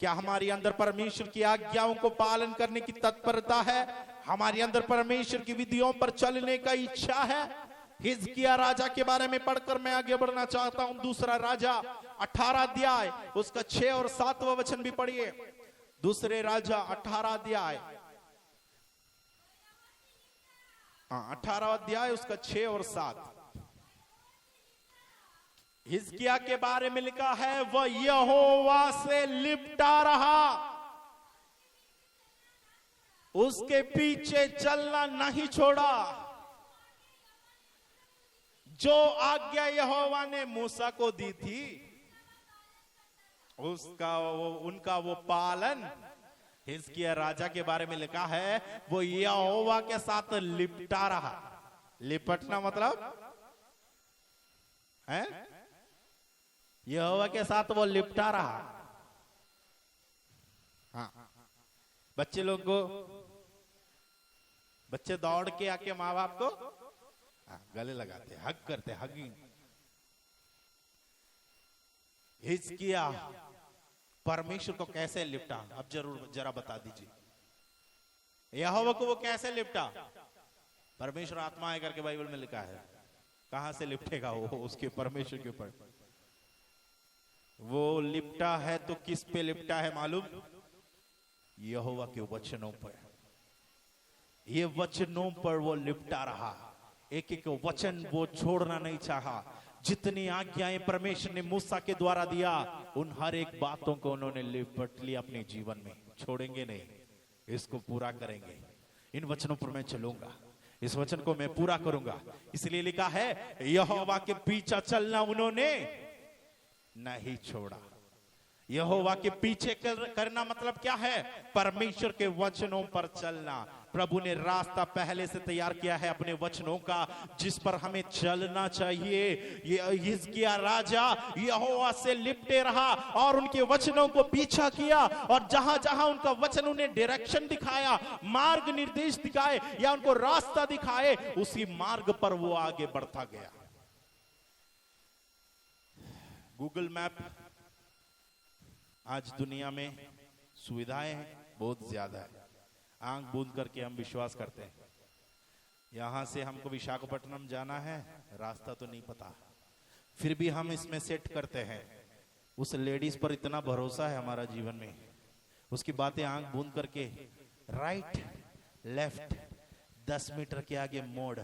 क्या हमारे अंदर परमेश्वर की आज्ञाओं को पालन करने की तत्परता है? हमारे अंदर परमेश्वर की विधियों पर चलने का इच्छा है? हिजकिय्याह राजा के बारे में पढ़कर मैं आगे बढ़ना चाहता हूं। दूसरा राजा 18 अध्याय उसका 6 और 7वां वचन भी पढ़िए। दूसरे राजा 18 अध्याय 18 अध्याय उसका 6 और 7। हिजकिय्याह के बारे में लिखा है, वह यहोवा से लिपटा रहा, उसके पीछे चलना नहीं छोड़ा। जो आज्ञा यहोवा ने मूसा को दी थी उनका वो पालन हिजकिय्याह राजा के बारे में लिखा है, वो यहोवा के साथ लिपटा रहा। लिपटना मतलब है यहोवा के साथ वो लिपटा रहा। हाँ, बच्चे लोग को, बच्चे दौड़ के आके माँ बाप को गले लगाते, हग करते, हगिंग। हिजकिय्याह परमेश्वर को कैसे लिपटा? अब जरा बता दीजिए। यहोवा को वो कैसे लिपटा? परमेश्वर आत्मा है करके बाइबल में लिखा है। कहां से लिपटेगा वो उसके परमेश्वर के ऊपर? वो लिपटा है तो किस पे लिपटा है मालूम? यहोवा के वचनों पर। ये वचनों पर वो लिपटा रहा। एक एक वचन वो छोड़ना नहीं चाहा। जितनी आज्ञाएं परमेश्वर ने मूसा के द्वारा दिया, उन हर एक बातों को उन्होंने लिपट लिया अपने जीवन में। छोड़ेंगे नहीं, इसको पूरा करेंगे। इन वचनों पर मैं चलूंगा, इस वचन को मैं पूरा करूंगा। इसलिए लिखा है, यहोवा के पीछे चलना उन्होंने नहीं छोड़ा। यहोवा के पीछे करना मतलब क्या है? परमेश्वर के वचनों पर चलना। प्रभु ने रास्ता पहले से तैयार किया है अपने वचनों का, जिस पर हमें चलना चाहिए। ये हिजकिय्याह राजा यहोवा से लिपटे रहा और उनके वचनों को पीछा किया, और जहां जहां उनका वचन उन्हें डायरेक्शन दिखाया, मार्ग निर्देश दिखाए या उनको रास्ता दिखाए, उसी मार्ग पर वो आगे बढ़ता गया। गूगल मैप, आज दुनिया में सुविधाएं बहुत ज्यादा है। आंख बूंद करके हम विश्वास करते हैं, यहां से हमको विशाखापट्टनम जाना है, रास्ता तो नहीं पता, फिर भी हम इसमें सेट करते हैं। उस लेडीज पर इतना भरोसा है हमारा जीवन में, उसकी बातें आंख बूंद करके राइट लेफ्ट 10 मीटर के आगे मोड़,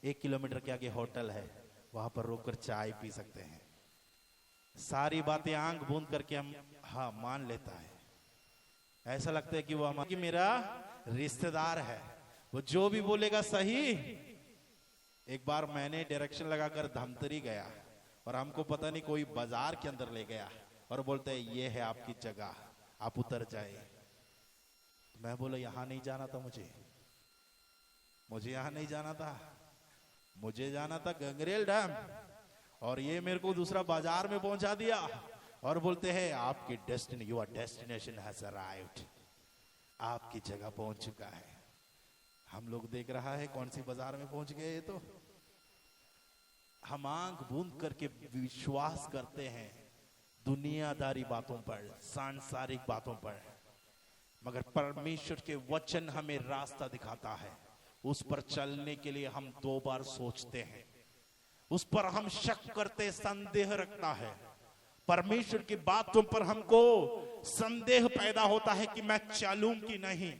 1 किलोमीटर के आगे होटल है, वहां पर रोककर चाय पी सकते हैं। सारी बातें आंख बूंद करके हम हाँ मान लेता है। ऐसा लगता है कि वो हमारा मेरा रिश्तेदार है, वो जो भी बोलेगा सही। एक बार मैंने डायरेक्शन लगाकर धमतरी गया और हमको पता नहीं कोई बाजार के अंदर ले गया और बोलते हैं ये है आपकी जगह, आप उतर जाए। मैं बोला यहां नहीं जाना था, मुझे यहां नहीं जाना था, मुझे जाना था गंगरेल डैम, और ये मेरे को दूसरा बाजार में पहुंचा दिया और बोलते हैं आपकी destiny, your destination has arrived, आपकी जगह पहुंच चुका है। हम लोग देख रहा है कौन सी बाजार में पहुंच गए। तो हम आंख बूंद करके विश्वास करते हैं दुनियादारी बातों पर, सांसारिक बातों पर, मगर परमेश्वर के वचन हमें रास्ता दिखाता है। उस पर चलने के लिए हम 2 बार सोचते हैं, उस पर हम शक करते, संदेह रखता है। परमेश्वर की बातों पर हमको संदेह पैदा होता है कि मैं चलूं कि नहीं।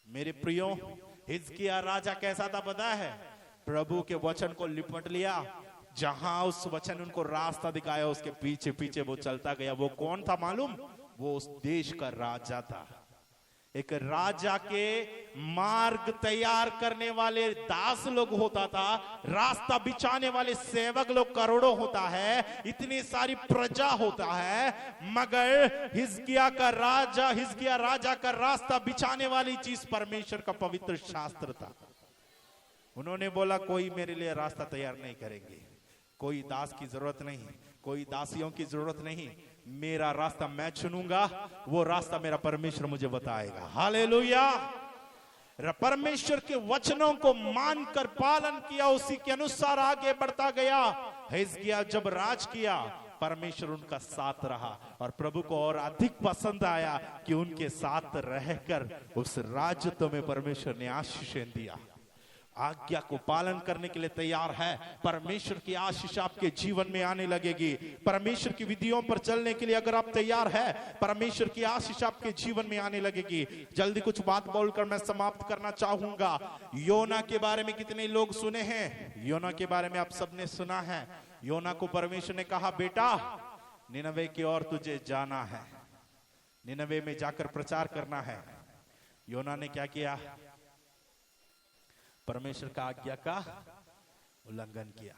मेरे प्रियो, हिजकिय्याह राजा कैसा था पता है? प्रभु के वचन को लिपट लिया, जहां उस वचन उनको रास्ता दिखाया उसके पीछे पीछे वो चलता गया। वो कौन था मालूम? वो उस देश का राजा था। एक राजा के मार्ग तैयार करने वाले दास लोग होता था, रास्ता बिछाने वाले सेवक लोग करोड़ों होता है, इतनी सारी प्रजा होता है, मगर हिजकिय्याह राजा का रास्ता बिछाने वाली चीज परमेश्वर का पवित्र शास्त्र था। उन्होंने बोला कोई मेरे लिए रास्ता तैयार नहीं करेंगे, कोई दास की जरूरत नहीं, कोई दासियों की जरूरत नहीं, मेरा रास्ता मैं चुनूंगा, वो रास्ता मेरा परमेश्वर मुझे बताएगा। हालेलुया। परमेश्वर के वचनों को मानकर पालन किया, उसी के अनुसार आगे बढ़ता गया। हिजकिय्याह जब राज किया, परमेश्वर उनका साथ रहा और प्रभु को और अधिक पसंद आया कि उनके साथ रहकर उस राज्य में परमेश्वर ने आशीषें दिया। आज्ञा को पालन करने के लिए तैयार है, परमेश्वर की आशीष आपके जीवन में आने लगेगी। परमेश्वर की विधियों पर चलने के लिए अगर आप तैयार है, परमेश्वर की आशीष आपके जीवन में आने लगेगी। जल्दी कुछ बात बोलकर मैं समाप्त करना चाहूंगा। योना के बारे में कितने लोग सुने हैं? योना के बारे में आप सबने सुना है। योना को परमेश्वर ने कहा बेटा निनवे की ओर तुझे जाना है, निनवे में जाकर प्रचार करना है। योना ने क्या किया? परमेश्वर का आज्ञा का उल्लंघन किया।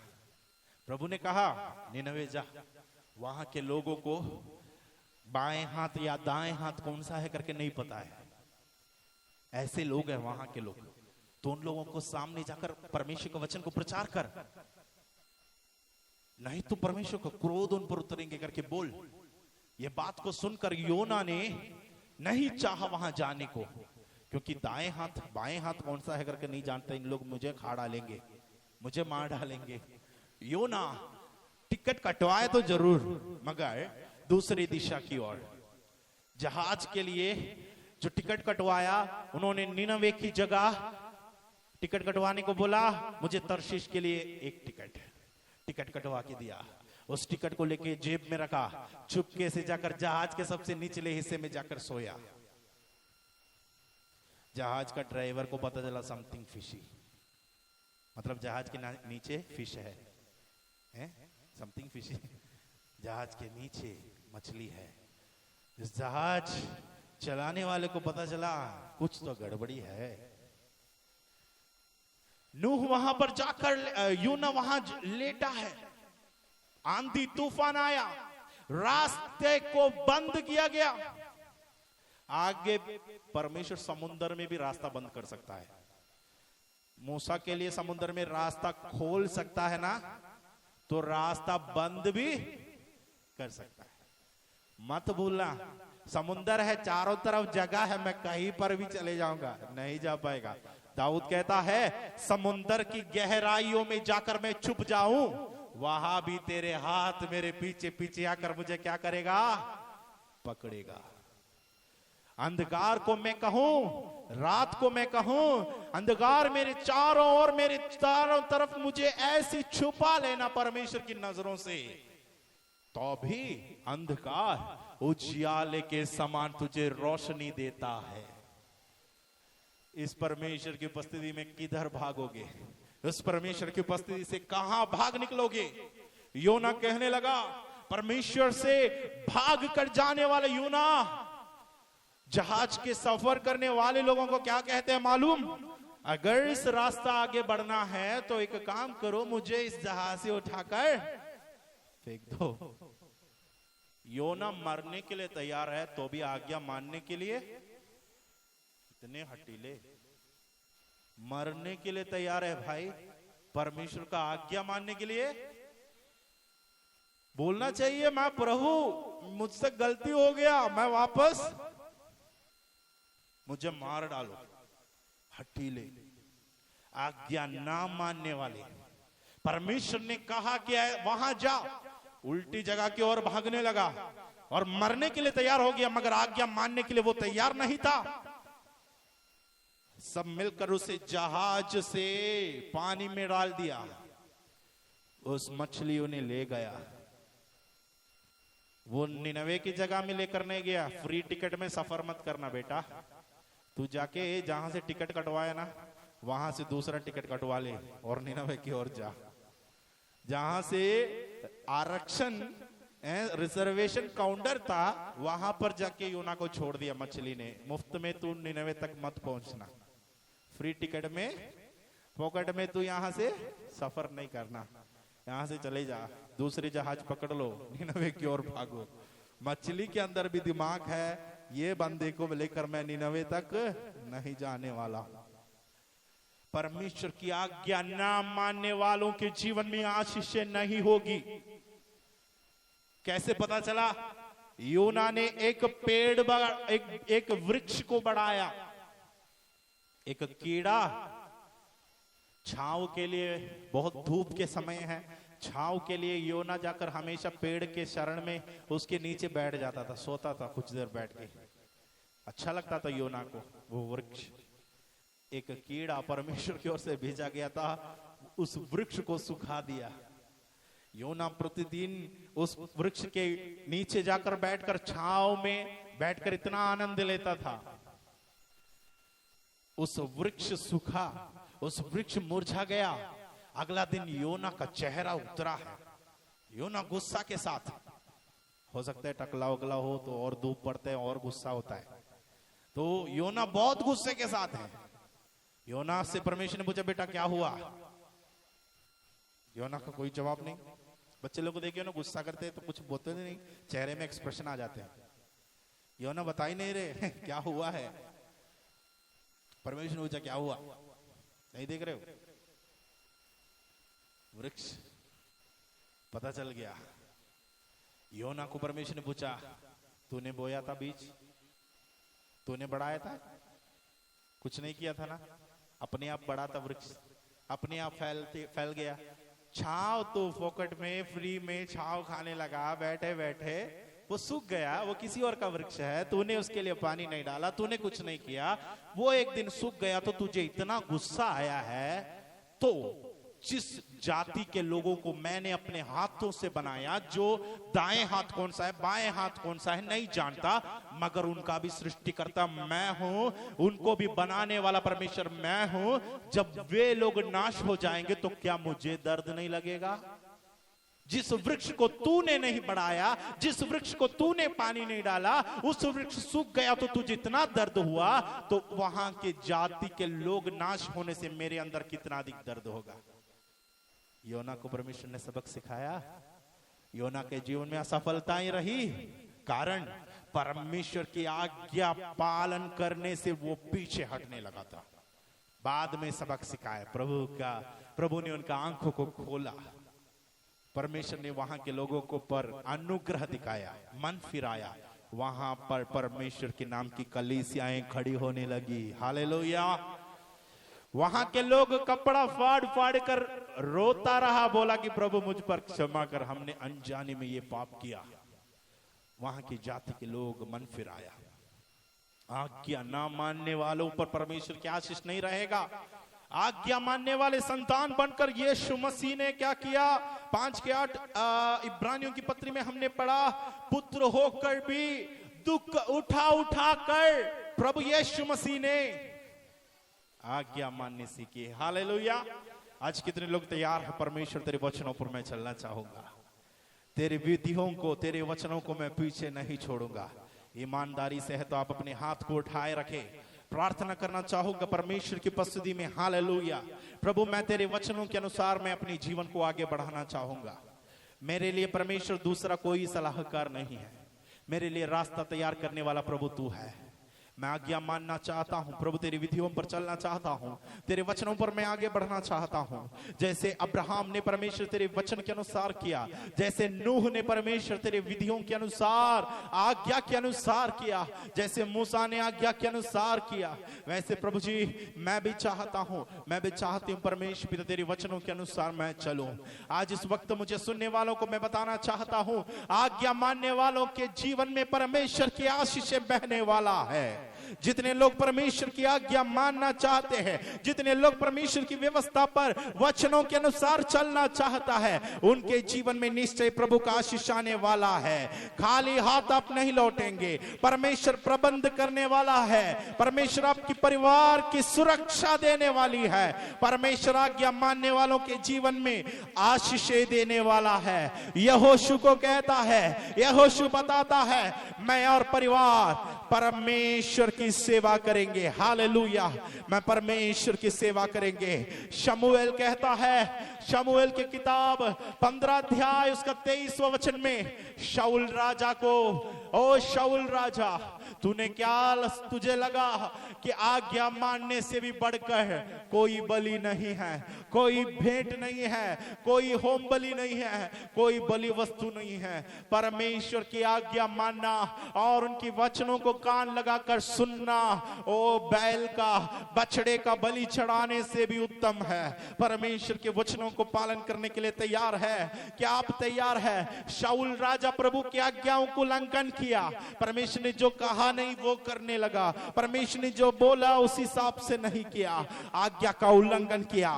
प्रभु ने कहा निनवे जा, वहां के लोगों को बाएं हाथ या दाएं हाथ कौन सा है करके नहीं पता है, ऐसे लोग हैं वहां के लोग, तो उन लोगों को सामने जाकर परमेश्वर के वचन को प्रचार कर, नहीं तो परमेश्वर का क्रोध उन पर उतरेंगे करके बोल। ये बात को सुनकर योना ने नहीं चाहा वहां जाने को, क्योंकि दाएं हाथ बाएं हाथ कौन सा है करके नहीं जानते, इन लोग मुझे खा डालेंगे, मुझे मार डालेंगे। योना टिकट कटवाए तो जरूर, मगर दूसरी दिशा की ओर जहाज के लिए जो टिकट कटवाया, उन्होंने निनवे की जगह टिकट कटवाने को बोला, मुझे तर्शीश के लिए एक टिकट कटवा के दिया। उस टिकट को लेके जेब में रखा, चुपके से जाकर जहाज के सबसे निचले हिस्से में जाकर सोया। जहाज का ड्राइवर को पता चला समथिंग फिशी, मतलब जहाज के नीचे फिश है, समथिंग फिशी, जहाज के नीचे मछली है। इस जहाज चलाने वाले को पता चला कुछ तो गड़बड़ी है। नूह वहां पर जाकर, यूना वहां लेटा है, आंधी तूफान आया, रास्ते को बंद किया गया। आगे परमेश्वर समुद्र में भी रास्ता बंद कर सकता है। मूसा के लिए समुद्र में रास्ता खोल सकता है ना, तो रास्ता बंद भी कर सकता है। मत भूलना, समुद्र है, चारों तरफ जगह है, मैं कहीं पर भी चले जाऊंगा, नहीं जा पाएगा। दाऊद कहता है समुद्र की गहराइयों में जाकर मैं छुप जाऊं, वहां भी तेरे हाथ मेरे पीछे पीछे आकर मुझे क्या करेगा? पकड़ेगा। अंधकार को मैं कहूं रात को मैं कहूं अंधकार मेरे चारों ओर, मेरे चारों तरफ मुझे ऐसी छुपा लेना परमेश्वर की नजरों से, तो भी अंधकार उजियाले के समान तुझे रोशनी देता है। इस परमेश्वर की उपस्थिति में किधर भागोगे? उस परमेश्वर की उपस्थिति से कहां भाग निकलोगे? योना कहने लगा, परमेश्वर से भाग कर जाने वाले योना जहाज के सफर करने वाले लोगों को क्या कहते हैं मालूम? अगर इस रास्ता आगे बढ़ना है तो एक काम करो, मुझे इस जहाज से उठाकर फेंक दो। योना मरने के लिए तैयार है तो भी आज्ञा मानने के लिए इतने हटीले। मरने के लिए तैयार है भाई, परमेश्वर का आज्ञा मानने के लिए। बोलना चाहिए, मैं प्रभु मुझसे गलती हो गया, मैं वापस, मुझे मार डालो। हटीले, आज्ञा ना मानने वाले। परमेश्वर ने कहा कि वहां जा, उल्टी जगह की ओर भागने लगा और मरने के लिए तैयार हो गया, मगर आज्ञा मानने के लिए वो तैयार नहीं था। सब मिलकर उसे जहाज से पानी में डाल दिया। उस मछलियों ने ले गया। वो निनवे की जगह में लेकर नहीं गया। फ्री टिकट में सफर मत करना बेटा, तू जाके जहां से टिकट कटवाया ना वहां से दूसरा टिकट कटवा ले और निनवे की ओर जा। जहां से आरक्षण रिजर्वेशन काउंटर था वहां पर जाके योना को छोड़ दिया मछली ने, मुफ्त में तू निनवे तक मत पहुंचना, फ्री टिकट में पॉकेट में तू यहां से सफर नहीं करना, यहां से चले जा, दूसरी जहाज पकड़ लो, निनवे की ओर भागो। मछली के अंदर भी दिमाग है, ये बंदे को लेकर मैं निनवे तक नहीं जाने वाला। परमेश्वर की आज्ञा ना मानने वालों के जीवन में आशीषें नहीं होगी। कैसे पता चला? योना ने एक पेड़ एक वृक्ष को बढ़ाया। एक कीड़ा छांव के लिए, बहुत धूप के समय है, छांव के लिए योना जाकर हमेशा पेड़ के शरण में उसके नीचे बैठ जाता था, सोता था कुछ देर बैठ के, अच्छा लगता था योना को वो वृक्ष। एक कीड़ा परमेश्वर की ओर से भेजा गया था, उस वृक्ष को सुखा दिया। योना प्रतिदिन उस वृक्ष के नीचे जाकर बैठकर छांव में बैठकर इतना आनंद लेता था। उस वृक्ष सूखा, उस वृक्ष मुरझा गया। अगला दिन योना का चेहरा उतरा है। योना गुस्सा के साथ, हो सकता है टकला उगला हो तो और धूप पड़ते हैं और गुस्सा होता है, तो योना बहुत गुस्से के साथ है। योना से परमेश्वर ने पूछा, बेटा क्या हुआ? योना का कोई जवाब नहीं। बच्चे लोग को देखिए ना, गुस्सा करते हैं तो कुछ बोलते नहीं, चेहरे में एक्सप्रेशन आ जाते हैं। योना बता ही नहीं रहे क्या हुआ है। परमेश्वर ने पूछा क्या हुआ? नहीं देख रहे हो? वृक्ष पता चल गया। योना को परमेश्वर ने पूछा, तूने बोया था बीज, तूने बढ़ाया था, कुछ नहीं किया था ना, अपने आप बढ़ा था वृक्ष, अपने आप फैल गया। छाव तो फोकट में फ्री में छाव खाने लगा, बैठे बैठे वो सूख गया। वो किसी और का वृक्ष है, तूने उसके लिए पानी नहीं डाला, तूने कुछ नहीं किया, वो एक दिन सूख गया तो तुझे इतना गुस्सा आया है। तो जिस जाति के लोगों को मैंने अपने हाथों से बनाया, जो दाएं हाथ कौन सा है बाएं हाथ कौन सा है नहीं जानता, मगर उनका भी सृष्टिकर्ता मैं हूं, उनको भी बनाने वाला परमेश्वर मैं हूं। जब वे लोग नाश हो जाएंगे तो क्या मुझे दर्द नहीं लगेगा? जिस वृक्ष को तूने नहीं बढ़ाया, जिस वृक्ष को तूने पानी नहीं डाला, उस वृक्ष सूख गया तो तुझे इतना दर्द हुआ, तो वहां के जाति के लोग नाश होने से मेरे अंदर कितना अधिक दर्द होगा। योना को परमेश्वर ने सबक सिखाया। योना के जीवन में असफलताएं रही, कारण परमेश्वर की आज्ञा पालन करने से वो पीछे हटने लगा था। बाद में सबक सिखाया प्रभु ने उनका आंखों को खोला। परमेश्वर ने वहां के लोगों को पर अनुग्रह दिखाया, मन फिराया। वहां पर परमेश्वर के नाम की कलीसियाएं खड़ी होने लगी। हालेलुया। वहां के लोग कपड़ा फाड़ फाड़ कर रोता रहा, बोला कि प्रभु मुझ पर क्षमा कर, हमने अनजाने में ये पाप किया। वहां की जाति के लोग मन फिराया आज्ञा ना मानने वालों पर परमेश्वर की आशीष नहीं रहेगा। आज्ञा मानने वाले संतान बनकर यीशु मसीह ने क्या किया? 5:8 इब्रानियों की पत्री में हमने पढ़ा, पुत्र होकर भी दुख उठा उठा कर प्रभु यीशु मसीह ने आज्ञा मानने सीखी। हालेलुया। आज कितने लोग तैयार हैं? परमेश्वर तेरे वचनों पर मैं चलना चाहूंगा, तेरे विधियों को, तेरे वचनों को मैं पीछे नहीं छोड़ूंगा। ईमानदारी से है तो आप अपने हाथ को उठाए रखें, प्रार्थना करना चाहूंगा परमेश्वर की उपस्थिति में। हालेलुया। प्रभु, मैं तेरे वचनों के अनुसार मैं अपने जीवन को आगे बढ़ाना चाहूंगा। मेरे लिए परमेश्वर दूसरा कोई सलाहकार नहीं है, मेरे लिए रास्ता तैयार करने वाला प्रभु तू है। मैं आज्ञा मानना चाहता हूं प्रभु, तेरी विधियों पर चलना चाहता हूं, तेरे वचनों पर मैं आगे बढ़ना चाहता हूं। जैसे अब्राहम ने परमेश्वर तेरे वचन के अनुसार किया, जैसे नूह ने परमेश्वर तेरे विधियों के अनुसार, आज्ञा के अनुसार किया, जैसे मूसा ने आज्ञा के अनुसार किया, वैसे प्रभु जी मैं भी चाहता हूं, मैं भी चाहती हूं परमेश्वर पिता तेरे वचनों के अनुसार मैं चलूं। आज इस वक्त मुझे सुनने वालों को मैं बताना चाहता हूं, आज्ञा मानने वालों के जीवन में परमेश्वर की आशीषें बहने वाला है। जितने लोग परमेश्वर की आज्ञा मानना चाहते हैं, जितने लोग परमेश्वर की व्यवस्था पर वचनों के अनुसार चलना चाहता है, उनके जीवन में निश्चय प्रभु का आशीष आने वाला है। खाली हाथ आप नहीं लौटेंगे, परमेश्वर प्रबंध करने वाला है, परमेश्वर आपकी परिवार की सुरक्षा देने वाली है, परमेश्वर आज्ञा मानने वालों के जीवन में आशीषें देने वाला है। यहोशू को कहता है, यहोशू बताता है, मैं और परिवार परमेश्वर की सेवा करेंगे। हालेलुया। मैं परमेश्वर की सेवा करेंगे। शमूएल कहता है, शमूएल की किताब 15 अध्याय उसका 23वां वचन में, शाऊल राजा को, ओ शाऊल राजा, तूने क्या, तुझे लगा कि आज्ञा मानने से भी बढ़कर कोई बलि नहीं है, कोई भेंट नहीं है, कोई होम बलि नहीं है, कोई बलि वस्तु नहीं है। परमेश्वर की आज्ञा मानना और उनकी वचनों को कान लगाकर सुनना, ओ बैल का, बछड़े का बलि चढ़ाने से भी उत्तम है। परमेश्वर के वचनों को पालन करने के लिए तैयार है? क्या आप तैयार है? शाऊल राजा प्रभु की आज्ञाओं को उल्लंघन किया, परमेश्वर ने जो कहा नहीं वो करने लगा, परमेश्वर ने जो बोला उस हिसाब से नहीं किया, आज्ञा का उल्लंघन किया।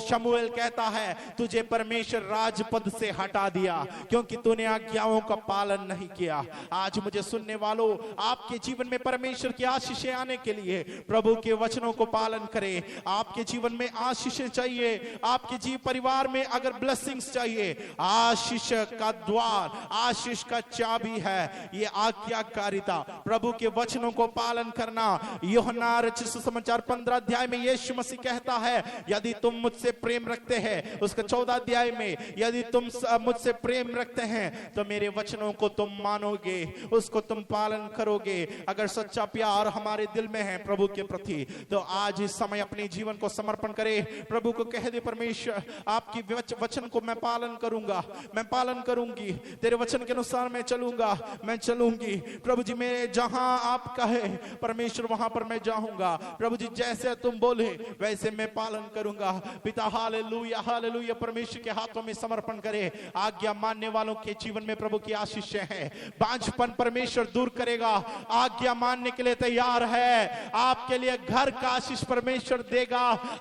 शमूएल कहता है, तुझे परमेश्वर राजपद से हटा दिया क्योंकि तूने आज्ञाओं का पालन नहीं किया। आज मुझे सुनने वालों, आपके जीवन में परमेश्वर की आशीषें आने के लिए प्रभु के वचनों को पालन करें। आपके जीवन में आशीषें चाहिए, आपके जीवन परिवार में अगर ब्लेसिंग्स चाहिए, आशीष का द्वार, आशीष का चाबी है ये आज्ञाकारिता, प्रभु के वचनों को पालन करना। यूहन्ना रचित सुसमाचार 15 अध्याय में यीशु मसीह कहता है, यदि तुम मुझसे प्रेम रखते हैं, उसका 14 अध्याय में, यदि तुम मुझसे प्रेम रखते हैं तो मेरे वचनों को तुम मानोगे, उसको तुम पालन करोगे। अगर सच्चा प्यार हमारे दिल में है प्रभु के प्रति, तो आज इस समय अपने जीवन को समर्पण करे, प्रभु को कह दे, परमेश्वर आपकी वचन को मैं पालन करूंगा, मैं पालन करूंगी, तेरे वचन के अनुसार मैं चलूंगा, मैं चलूंगी। प्रभु जी मेरे जहां आप कहे परमेश्वर वहां पर मैं जाऊंगा। प्रभु जी जैसे तुम बोले वैसे मैं पालन करूंगा। पिता हालेलुया, हालेलुया। परमेश्वर के हाथों में समर्पण करे। आज्ञा मानने वालों के जीवन में प्रभु की आशीषें हैं। बांझपन परमेश्वर दूर करेगा। आज्ञा मानने के लिए तैयार है, आपके लिए घर का आशीष परमेश्वर देगा।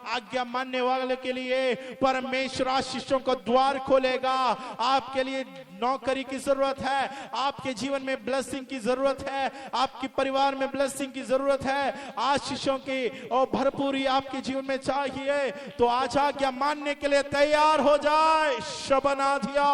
आज्ञा मानने वाले के लिए परमेश्वर आशीषों को द्वार खोलेगा। आपके लिए नौकरी की जरूरत है, आपके जीवन में ब्लेसिंग की जरूरत है, आपके परिवार में ब्लेसिंग की जरूरत है, आशीषों की और भरपूरी आपके जीवन में चाहिए, तो आज आज्ञा मानने के लिए तैयार हो जाए। शबनाधिया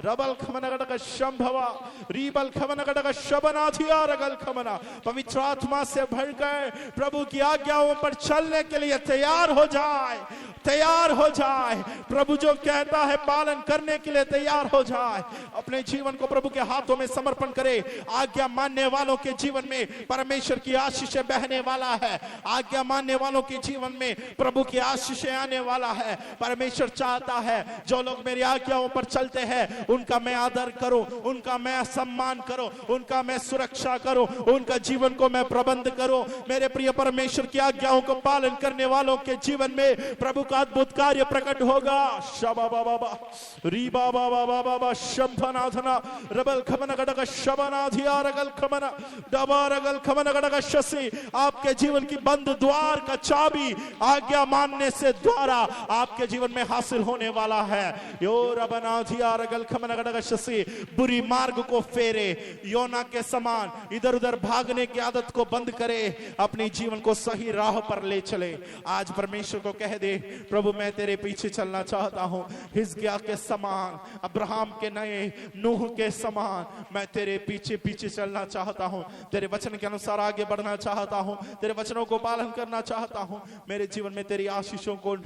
रबल खमनगढ़ शंभवा रीबल खमनगढ़ शबनाधिया रगल खमना, पवित्र आत्मा से भर गए प्रभु की आज्ञाओं पर चलने के लिए तैयार हो जाए, तैयार हो जाए। प्रभु जो कहता है पालन करने के लिए तैयार हो जाए। अपने जीवन को प्रभु के हाथों में समर्पण करे। आज्ञा मानने वालों के जीवन में परमेश्वर की आशीषें बहने वाला है। आज्ञा मानने वालों के जीवन में प्रभु की आशीषें आने वाला है। परमेश्वर चाहता है जो लोग मेरी आज्ञाओं पर चलते हैं उनका मैं आदर करूं, उनका मैं सम्मान करूं, उनका मैं सुरक्षा करूं, उनका जीवन को मैं प्रबंध करूं। मेरे प्रिय परमेश्वर की आज्ञाओं को पालन करने वालों के जीवन में प्रभु का अद्भुत कार्य प्रकट होगा। शबा बाबा रीबा बाबा बाबा शंभनाधना रबल खमन गडग शबनाधिया रगल खमन डबा रगल खमन गडग शसी। आपके जीवन की बंद द्वार का चाबी आज्ञा मानने से द्वारा आपके जीवन में हासिल होने वाला है। यो रबनाधिया रगल खमन गडग शसी। बुरी मार्ग को फेरे, योना के समान इधर उधर भागने की आदत को बंद करे, अपने जीवन को सही राह पर ले चले। आज परमेश्वर को कह दे, प्रभु मैं तेरे पीछे चलना चाहता हूं, हिजकिय्याह के समान, अब्राहम के नए, नूह के समान मैं तेरे पीछे पीछे चलना चाहता हूं, तेरे वचन के अनुसार आगे बढ़ना चाहता हूं, तेरे वचनों को पालन करना चाहता हूं। मेरे जीवन में तेरी आशीषों को,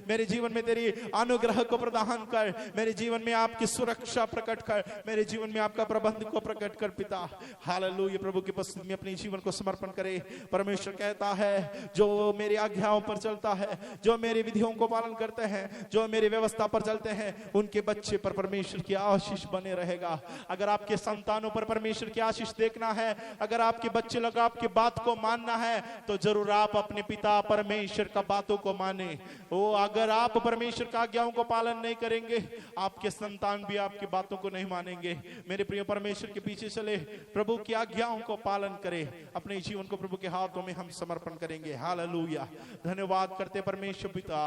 मेरे जीवन में तेरी अनुग्रह को प्रदान कर, मेरे जीवन में आपकी सुरक्षा प्रकट कर, मेरे जीवन में आपका प्रबंध को प्रकट कर पिता। हालेलुया। प्रभु की उपस्थिति में अपने जीवन को समर्पण करे। परमेश्वर कहता है जो मेरी आज्ञाओं पर चलता है, जो मेरी विधियों को पालन करते हैं, जो मेरी व्यवस्था पर चलते हैं, उनके बच्चे पर परमेश्वर की आशीष बने रहेगा। अगर आपके संतानों पर परमेश्वर की आशीष देखना है, अगर आपके बच्चे लोग आपकी बात को मानना है, तो जरूर आप अपने पिता परमेश्वर का बातों को माने। वो अगर आप परमेश्वर का आज्ञाओं को पालन नहीं करेंगे, आपके संतान भी आपकी बातों को नहीं मानेंगे। मेरे प्रिय परमेश्वर के पीछे चले, प्रभु की आज्ञाओं को पालन करें, अपने जीवन को प्रभु के हाथों में हम समर्पण करेंगे। हालेलुया। धन्यवाद करते परमेश्वर पिता।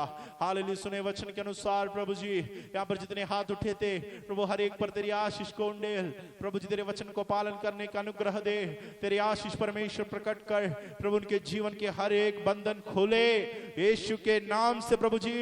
हालेलुया। सुने वचन के अनुसार प्रभु जी यहाँ पर जितने हाथ उठे थे, प्रभु हर एक पर तेरी आशीष को उंडेल। प्रभु जी तेरे वचन को पालन करने का अनुग्रह दे, तेरी आशीष परमेश्वर प्रकट कर। प्रभु उनके जीवन के हर एक बंधन खोले यीशु के नाम से। प्रभु जी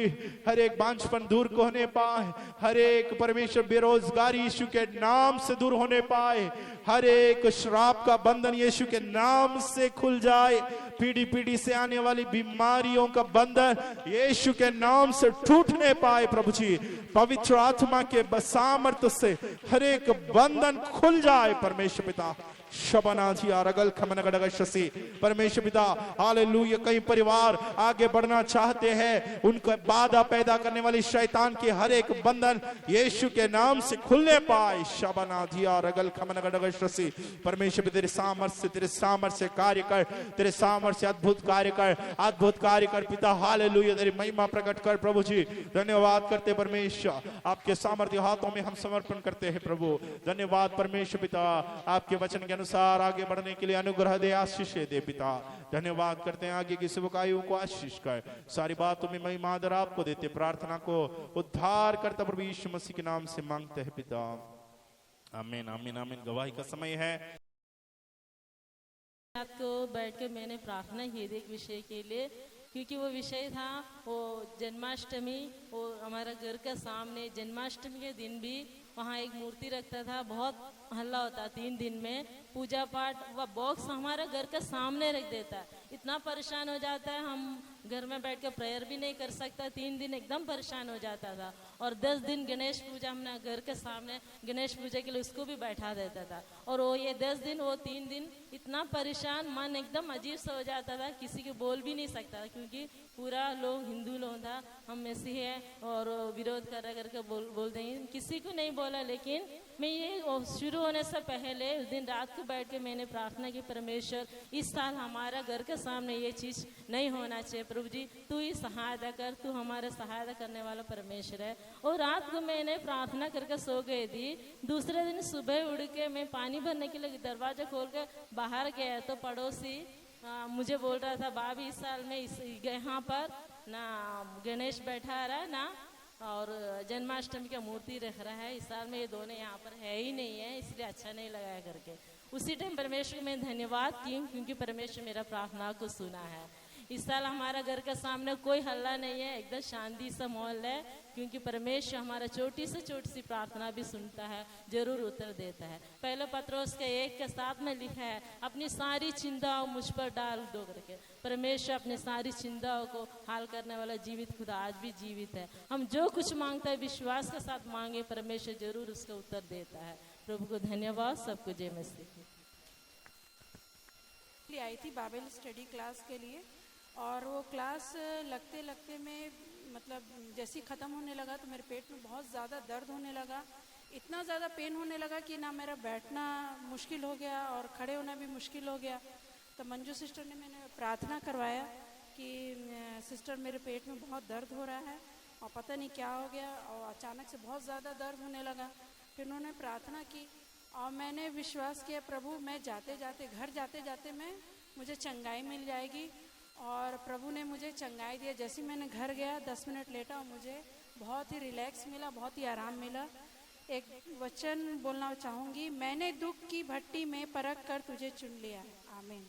हर एक बांझपन दूर होने पाए, हर एक परमेश्वर बेरोजगारी यीशु के नाम से दूर होने पाए, हर एक श्राप का बंधन यीशु के नाम से खुल जाए, पीढ़ी पीढ़ी से आने वाली बीमारियों का बंधन यीशु के नाम से टूटने पाए। प्रभु जी पवित्र आत्मा के सामर्थ्य से हर एक बंधन खुल जाए परमेश्वर पिता। शबनाजी आरगल खमन गडग शसी। परमेश्वर पिता हालेलुया। कई परिवार आगे बढ़ना चाहते हैं, उनको बाधा पैदा करने वाली शैतान के हर एक बंधन यीशु के नाम से खुलने पाए। शबनाजी आरगल खमन गडग शसी। परमेश्वर तेरे सामर्थ्य कार्य कर, तेरे सामर्थ्य अद्भुत कार्य कर, अद्भुत कार्य कर पिता। हालेलुया। तेरी महिमा प्रकट कर प्रभु जी। धन्यवाद करते परमेश्वर, आपके सामर्थ्य हाथों में हम समर्पण करते हैं प्रभु। धन्यवाद परमेश्वर पिता, आपके वचन के अनुसार आगे बढ़ने के लिए अनुग्रह दे, आशीष दे पिता। धन्यवाद करते हैं, आगे की सेवकाइयों को आशीष कर। सारी बातों में महिमा आदर आपको देते, प्रार्थना को उद्धार करता प्रभु यीशु मसीह के नाम से मांगते हैं पिता। आमीन आमीन आमीन। गवाही का समय है। आपको बैठ के मैंने प्रार्थना की थी एक विषय के लिए, क्योंकि वो विषय था वो जन्माष्टमी। वो हमारा घर के सामने जन्माष्टमी के दिन भी वहाँ एक मूर्ति रखता था, बहुत हल्ला होता। 3 दिन में पूजा पाठ वह बॉक्स हमारा घर के सामने रख देता है। इतना परेशान हो जाता है, हम घर में बैठ कर प्रेयर भी नहीं कर सकता। 3 दिन एकदम परेशान हो जाता था। और 10 दिन गणेश पूजा हमने घर के सामने गणेश पूजा के लिए उसको भी बैठा देता था। और वो ये 10 दिन वो 3 दिन इतना परेशान, मन एकदम अजीब सा हो जाता था, किसी को बोल भी नहीं सकता था, क्योंकि पूरा लोग हिंदू लोग था, हम मसीही है और विरोध करके बोलते हैं, किसी को नहीं बोला। लेकिन मैं ये शुरू होने से पहले उस दिन रात को बैठ के मैंने प्रार्थना की, परमेश्वर इस साल हमारा घर के सामने ये चीज़ नहीं होना चाहिए। प्रभु जी तू ही सहायता कर, तू हमारे सहायता करने वाला परमेश्वर है। और रात को मैंने प्रार्थना करके सो गई थी। दूसरे दिन सुबह उड़ के मैं पानी भरने के लिए दरवाजा खोल के बाहर गया तो पड़ोसी मुझे बोल रहा था, भाभी इस साल में यहाँ पर ना गणेश बैठा रहा ना और जन्माष्टमी का मूर्ति रख रहा है, इस साल में ये दोनों यहाँ पर है ही नहीं है, इसलिए अच्छा नहीं लगाया करके। उसी टाइम परमेश्वर को मैं धन्यवाद की, क्योंकि परमेश्वर मेरा प्रार्थना को सुना है। इस साल हमारा घर के सामने कोई हल्ला नहीं है, एकदम शांति सा माहौल है, क्योंकि परमेश्वर हमारा छोटी से छोटी सी प्रार्थना भी सुनता है, जरूर उत्तर देता है। पहले पत्रोस के 1 के 7 में लिखा है, अपनी सारी चिंताओं मुझ पर डाल दो करके। परमेश्वर अपने सारी चिंताओं को हाल करने वाला जीवित खुदा आज भी जीवित है। हम जो कुछ मांगते हैं विश्वास के साथ मांगे, परमेश्वर जरूर उसका उत्तर देता है। प्रभु को धन्यवाद, सबको जय मसीह। आई थी बाइबल स्टडी क्लास के लिए, और वो क्लास लगते लगते में मतलब जैसे ही ख़त्म होने लगा तो मेरे पेट में बहुत ज़्यादा दर्द होने लगा, इतना ज़्यादा पेन होने लगा कि ना मेरा बैठना मुश्किल हो गया और खड़े होना भी मुश्किल हो गया। तो मंजू सिस्टर ने मैंने प्रार्थना करवाया कि सिस्टर मेरे पेट में बहुत दर्द हो रहा है और पता नहीं क्या हो गया, और अचानक से बहुत ज़्यादा दर्द होने लगा। फिर उन्होंने प्रार्थना की और मैंने विश्वास किया प्रभु मैं जाते जाते मैं मुझे चंगाई मिल जाएगी, और प्रभु ने मुझे चंगाई दिया। जैसे मैंने घर गया 10 मिनट लेटा और मुझे बहुत ही रिलैक्स मिला, बहुत ही आराम मिला। एक वचन बोलना चाहूँगी, मैंने दुख की भट्टी में परख कर तुझे चुन लिया है। आमीन।